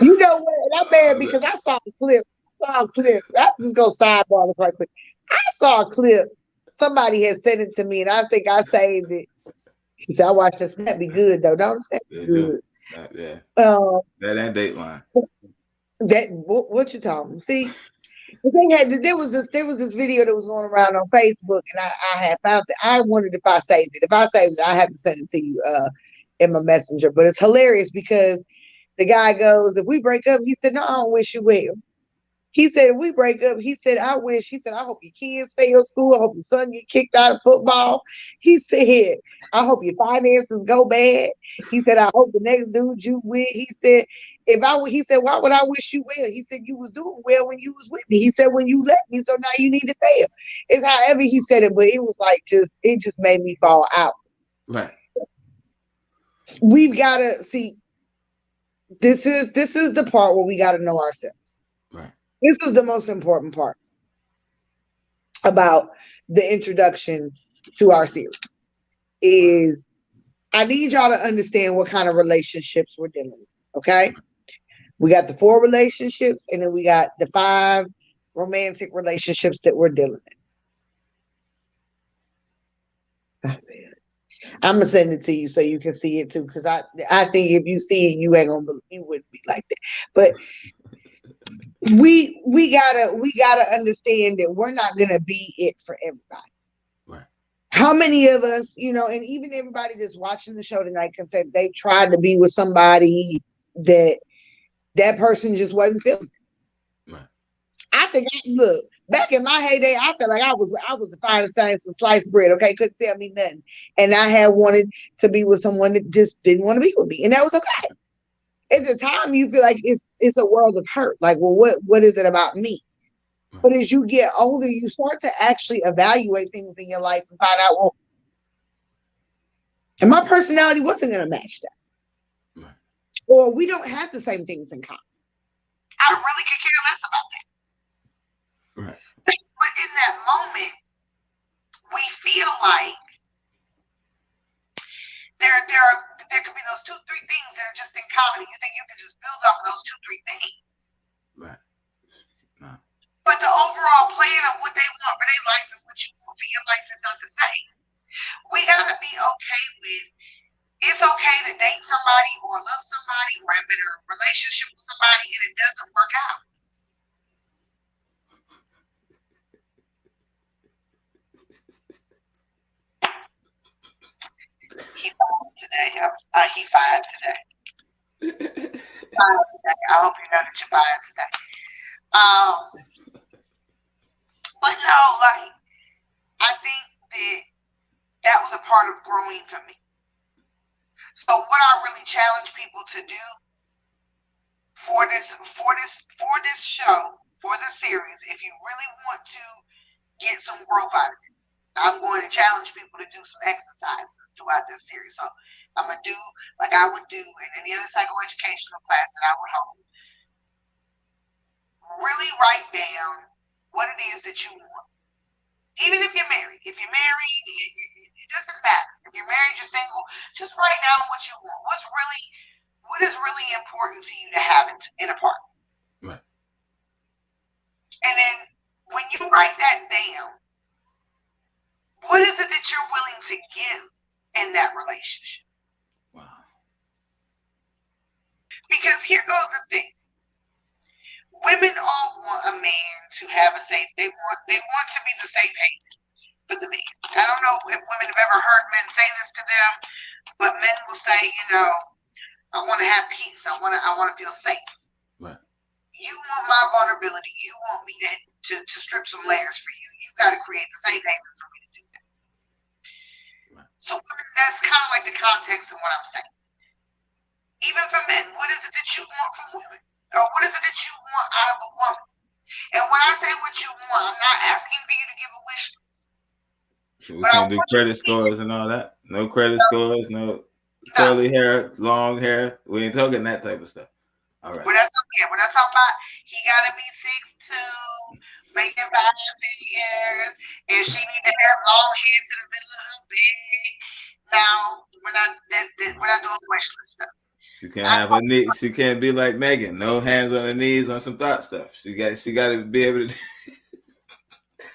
You know what? And I'm mad because I saw a clip. I'm just gonna sidebar this right quick. I saw a clip. Somebody had sent it to me, and I think I saved it. He said, "I watched this. That be good though. Don't that be good? Yeah. That ain't Dateline. What you talking? See, there was this video that was going around on Facebook, and I had found it. I wondered if I saved it. If I saved it, I have to send it to you in my messenger. But it's hilarious because the guy goes, "If we break up," he said, "No, I don't wish you well." He said, "If we break up," he said, "I wish." He said, "I hope your kids fail school. I hope your son get kicked out of football." He said, "I hope your finances go bad." He said, "I hope the next dude you with." He said, he said, "Why would I wish you well?" He said, "You was doing well when you was with me." He said, "When you left me, so now you need to fail." It's however he said it, but it was like it just made me fall out. Right. We've got to see. This is the part where we got to know ourselves. Right. This is the most important part about the introduction to our series is I need y'all to understand what kind of relationships we're dealing with. Okay. We got the 4 relationships and then we got the 5 romantic relationships that we're dealing with. I'm gonna send it to you so you can see it too. Cause I think if you see it, you wouldn't be like that. But we gotta understand that we're not gonna be it for everybody. Right. How many of us, and even everybody that's watching the show tonight can say they tried to be with somebody that person just wasn't feeling. Right. I think look back in my heyday, I felt like I was the finest thing since sliced bread. Okay, couldn't tell me nothing, and I had wanted to be with someone that just didn't want to be with me, and that was okay. At the time, you feel like it's a world of hurt. Like, well, what is it about me? Right. But as you get older, you start to actually evaluate things in your life and find out, well, and my personality wasn't going to match that. Right. Or we don't have the same things in common. I really could care less about that. Right. But in that moment, we feel like there could be those 2-3 things that are just in common. You think you can just build off of those 2-3 things. Right. No. But the overall plan of what they want for their life and what you want for your life is not the same. We gotta be okay with it's okay to date somebody or love somebody or have been in a relationship with somebody and it doesn't work out. He fired today. He fired today. Fired today. I hope you know that you're fired today. But no, like I think that was a part of growing for me. So what I really challenge people to do for this show, for this series, if you really want to get some growth out of this, I'm going to challenge people to do some exercises throughout this series. So I'm going to do like I would do in any other psychoeducational class that I would hold. Really write down what it is that you want. Even if you're married. If you're married, it doesn't matter. If you're married, you're single, just write down what you want. What is really important to you to have in a partner. Right. And then when you write that down, what is it that you're willing to give in that relationship? Wow. Because here goes the thing. Women all want a man to have a safe. They want to be the safe haven for the man. I don't know if women have ever heard men say this to them, but men will say, I want to have peace. I want to feel safe. Right. You want my vulnerability. You want me to strip some layers for you. You got to create the safe haven for me to do that. Right. So that's kind of like the context of what I'm saying. Even for men, what is it that you want from women? Or what is it I'm not asking for you to give a wish list. We can't do credit scores and all that. No credit scores, no curly hair, long hair. We ain't talking that type of stuff. All right. We're not talking about he gotta be 6'2", making 5 figures, and she need to have long hair to the middle of her bed. Now we're not doing wish list stuff. She can't have her knee. She can't be like Megan. No hands on her knees on some thought stuff. She got to be able to.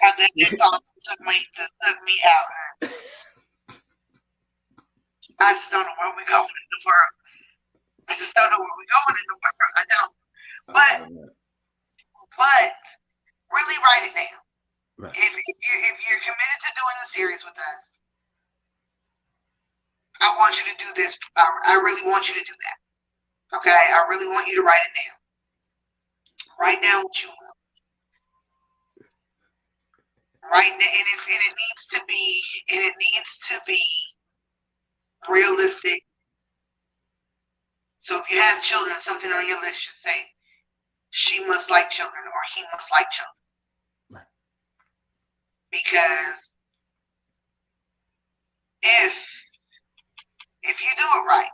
That song took me out. I just don't know where we're going in the world. I just don't know where we're going in the world. I don't. But really write it down. Right. If you're committed to doing the series with us, I want you to do this. I really want you to do that. Okay? I really want you to write it down. Write down what you want. Right, and it needs to be realistic. So if you have children, something on your list should say, she must like children or he must like children. Right. Because if you do it right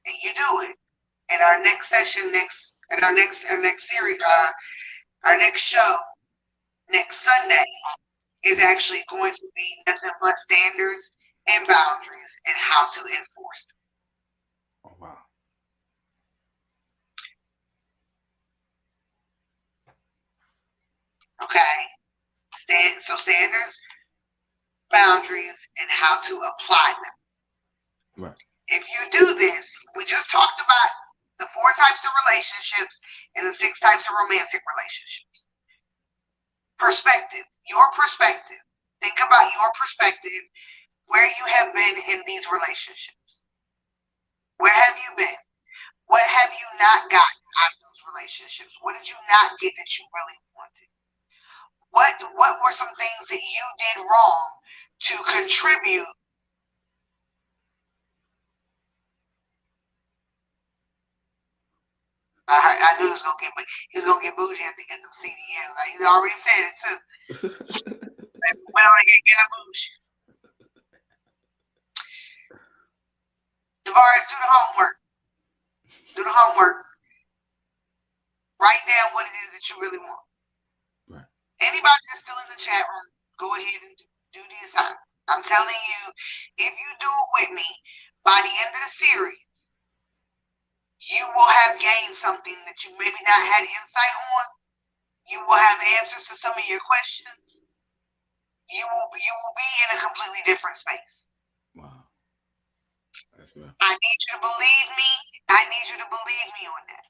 and you do it, in our next session, our next series, our next show, next Sunday is actually going to be nothing but standards and boundaries and how to enforce them. Oh, wow. Okay. So standards, boundaries, and how to apply them. Right. If you do this, we just talked about the 4 types of relationships and the 6 types of romantic relationships. Perspective, your perspective. Think about your perspective, where you have been in these relationships. Where have you been? What have you not gotten out of those relationships? What did you not get that you really wanted? What were some things that you did wrong to contribute I knew he was gonna get bougie at the end of CDL. Like, he already said it too. Went on and get bougie. Tavares, do the homework. Do the homework. Write down what it is that you really want. Right. Anybody that's still in the chat room, go ahead and do the assignment. I'm telling you, if you do it with me, by the end of the series, you will have gained something that you maybe not had insight on. You will have answers to some of your questions. You will be in a completely different space. Wow. That's right. I need you to believe me. I need you to believe me on that.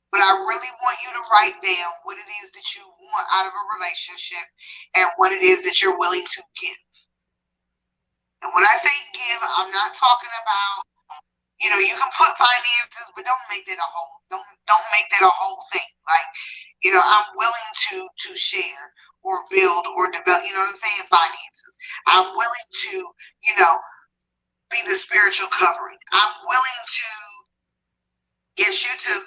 But I really want you to write down what it is that you want out of a relationship and what it is that you're willing to give. And when I say give, I'm not talking about, you can put finances, but don't make that a whole thing. Like, I'm willing to share or build or develop, you know what I'm saying? Finances. I'm willing to, be the spiritual covering. I'm willing to get YouTube.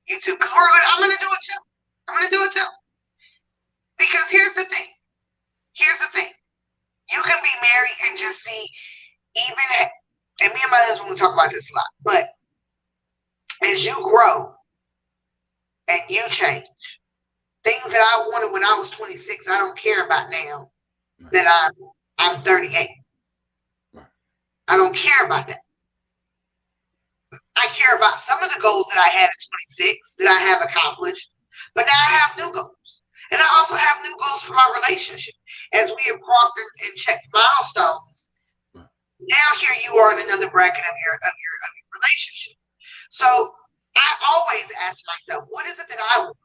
Because I'm going to do it too. I'm going to do it too. Because here's the thing. You can be married and just see, and me and my husband will talk about this a lot, but as you grow and you change, things that I wanted when I was 26, I don't care about now that I'm 38. Right. I don't care about that. I care about some of the goals that I had at 26 that I have accomplished, but now I have new goals. And I also have new goals for my relationship. As we have crossed and checked milestones, now here you are in another bracket of your relationship. So I always ask myself, what is it that I want?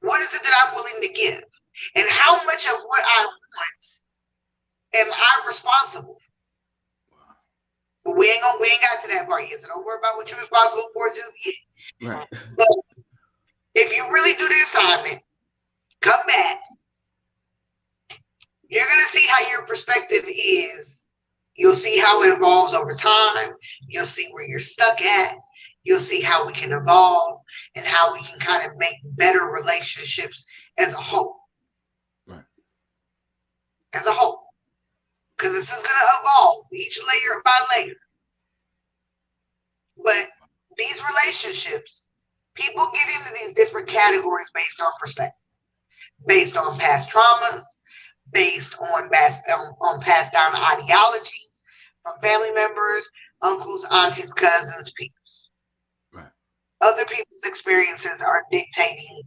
What is it that I'm willing to give? And how much of what I want am I responsible for? But we ain't got to that part yet, so don't worry about what you're responsible for just yet. Right. But if you really do the assignment, come back. You're gonna see how your perspective is. You'll see how it evolves over time. You'll see where you're stuck at. you'll see how we can evolve and how we can kind of make better relationships as a whole. Right. As a whole. Because this is going to evolve each layer by layer. But these relationships, people get into these different categories based on perspective, based on past traumas, based on passed down ideologies from family members, uncles, aunties, cousins, peers. Right. Other people's experiences are dictating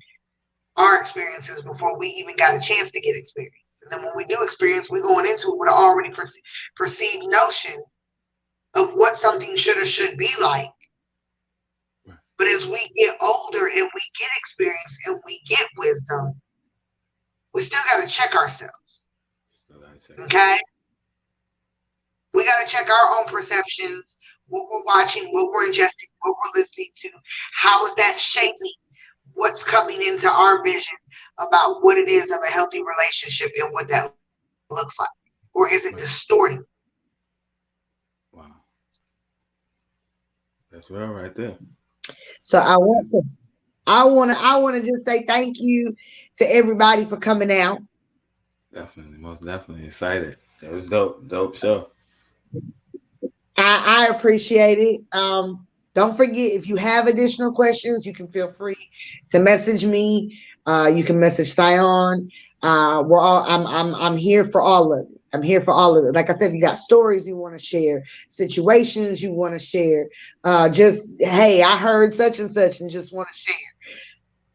our experiences before we even got a chance to get experience. And then when we do experience, we're going into it with an already perceived notion of what something should or should be like. Right. But as we get older and we get experience and we get wisdom, we still got to check ourselves. Okay? We got to check our own perceptions, what we're watching, what we're ingesting, what we're listening to. How is that shaping what's coming into our vision about what it is of a healthy relationship and what that looks like? Or is it distorting? Wow. That's real right there. So I want to just say thank you to everybody for coming out. Definitely, most definitely excited. It was dope show. I appreciate it. Don't forget, if you have additional questions, you can feel free to message me. You can message Sion. I'm here for all of it. I'm here for all of it. Like I said, if you got stories you want to share, situations you want to share, just, hey, I heard such and such and just want to share.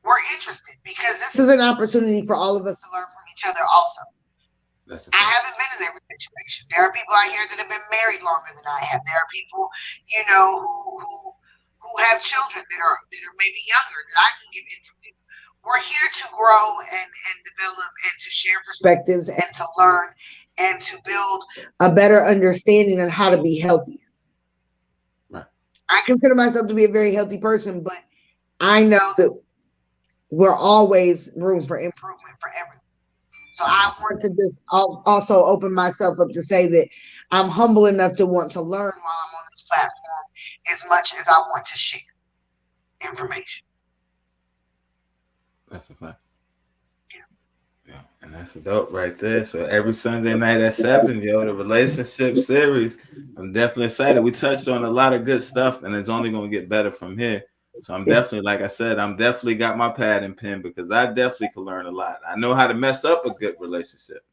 We're interested because this is an opportunity for all of us to learn from each other also. I haven't been in every situation. There are people out here that have been married longer than I have. There are people, who have children that are maybe younger that I can give input to. We're here to grow and develop and to share perspectives and to learn and to build a better understanding on how to be healthier. Right. I consider myself to be a very healthy person, but I know that we're always room for improvement for everyone. So I want to just also open myself up to say that I'm humble enough to want to learn while I'm on this platform as much as I want to share information. That's a fact. Yeah, and that's a dope right there. So every Sunday night at 7, the relationship series, I'm definitely excited. We touched on a lot of good stuff, and it's only going to get better from here. So I'm definitely, like I said, I'm definitely got my pad and pen because I definitely can learn a lot. I know how to mess up a good relationship.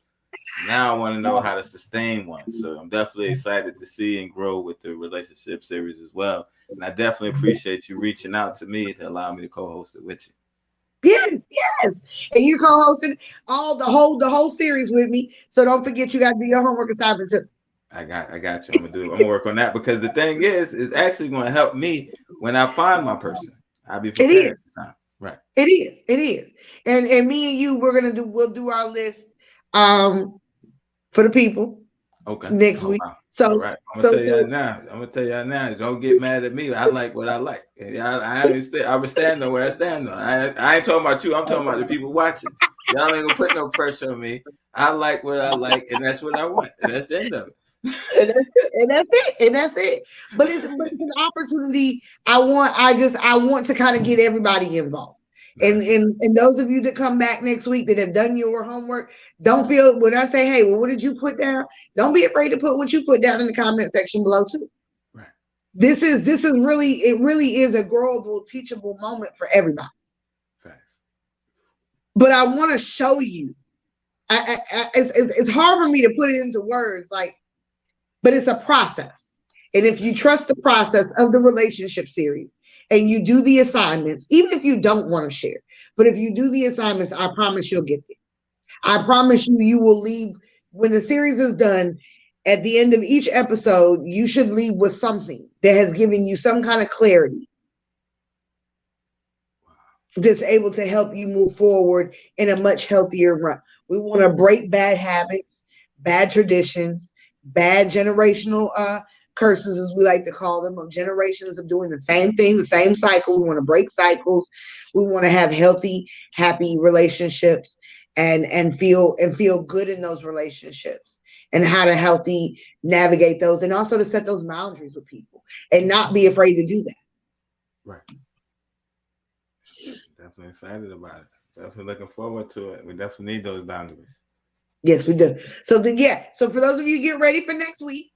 Now I want to know how to sustain one. So I'm definitely excited to see and grow with the relationship series as well. And I definitely appreciate you reaching out to me to allow me to co-host it with you. Yes. And you co-hosted the whole series with me. So don't forget you got to do your homework assignment too. I got you. I'm gonna work on that because the thing is actually going to help me when I find my person. I'll be prepared. Right. It is. And me and you, we'll do our list for the people. Okay. Next week. Wow. So all right. I'm gonna tell y'all now. Don't get mad at me. I like what I like. I understand. I would stand on where I stand on. I ain't talking about you. I'm talking about the people watching. Y'all ain't gonna put no pressure on me. I like what I like, and that's what I want. And that's the end of it. and that's it. But it's an opportunity. I want to kind of get everybody involved. Nice. And those of you that come back next week that have done your homework, don't feel when I say, hey, well, what did you put down? Don't be afraid to put what you put down in the comment section below too. Right. This is really is a growable, teachable moment for everybody. Facts. But I want to show you. It's hard for me to put it into words, but it's a process. And if you trust the process of the relationship series and you do the assignments, even if you don't want to share, but if you do the assignments, I promise you'll get there. I promise you will leave when the series is done. At the end of each episode, you should leave with something that has given you some kind of clarity that's able to help you move forward in a much healthier run. We want to break bad habits, bad traditions, bad generational curses, as we like to call them, of generations of doing the same thing, the same cycle. We want to break cycles. We want to have healthy, happy relationships and feel good in those relationships and how to healthy navigate those and also to set those boundaries with people and not be afraid to do that. Right. Definitely excited about it. Definitely looking forward to it. We definitely need those boundaries. Yes, we do. So so for those of you get ready for next week,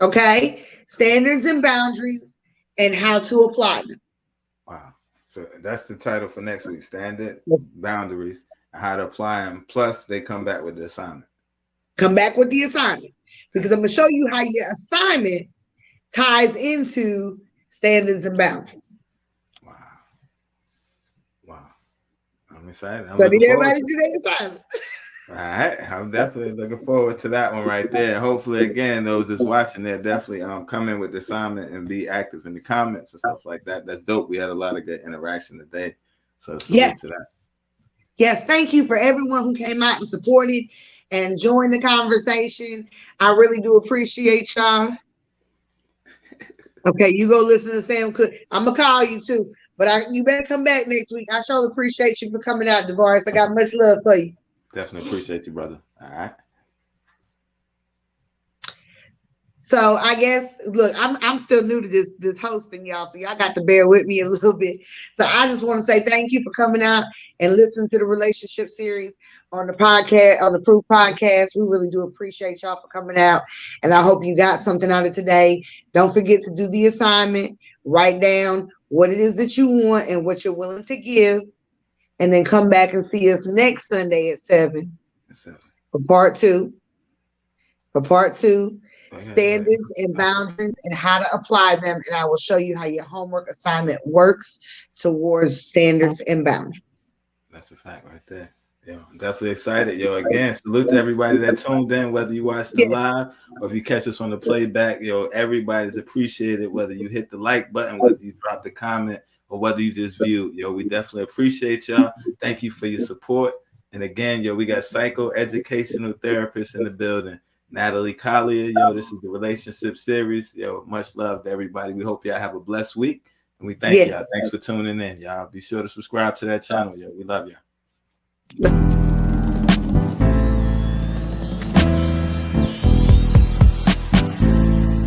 okay, standards and boundaries and how to apply them. Wow. So that's the title for next week: standard, boundaries, and how to apply them. Plus, they come back with the assignment. Come back with the assignment, because I'm going to show you how your assignment ties into standards and boundaries. Wow. Wow. I'm excited. So did everybody do their assignment? All right. I'm definitely looking forward to that one right there. Hopefully, again, those that's watching, they're definitely come in with the assignment and be active in the comments and stuff like that. That's dope. We had a lot of good interaction today. So salute to that. Yes, thank you for everyone who came out and supported and joined the conversation. I really do appreciate y'all. Okay, you go listen to Sam Cook. I'm gonna call you too, but you better come back next week. I sure appreciate you for coming out, DeVaris. I got much love for you. Definitely appreciate you, brother. All right. So I guess, look, I'm still new to this hosting, y'all. So y'all got to bear with me a little bit. So I just want to say thank you for coming out and listening to the relationship series on the podcast, on the Proof Podcast. We really do appreciate y'all for coming out. And I hope you got something out of today. Don't forget to do the assignment. Write down what it is that you want and what you're willing to give. And then come back and see us next Sunday at 7 for part 2. For part 2. Standards and boundaries and how to apply them, and I will show you how your homework assignment works towards standards and boundaries. That's a fact right there. Yo, I'm definitely excited. Yo, again, salute to everybody that tuned in, whether you watched it live or if you catch us on the playback. Yo, everybody's appreciated, whether you hit the like button, whether you drop the comment, or whether you just viewed. Yo, we definitely appreciate y'all. Thank you for your support. And again, yo, we got psychoeducational therapists in the building. Natalie, Collier, yo, this is the relationship series. Yo, much love to everybody. We hope y'all have a blessed week. And we thank y'all. Thanks for tuning in. Y'all be sure to subscribe to that channel. Yo, we love y'all.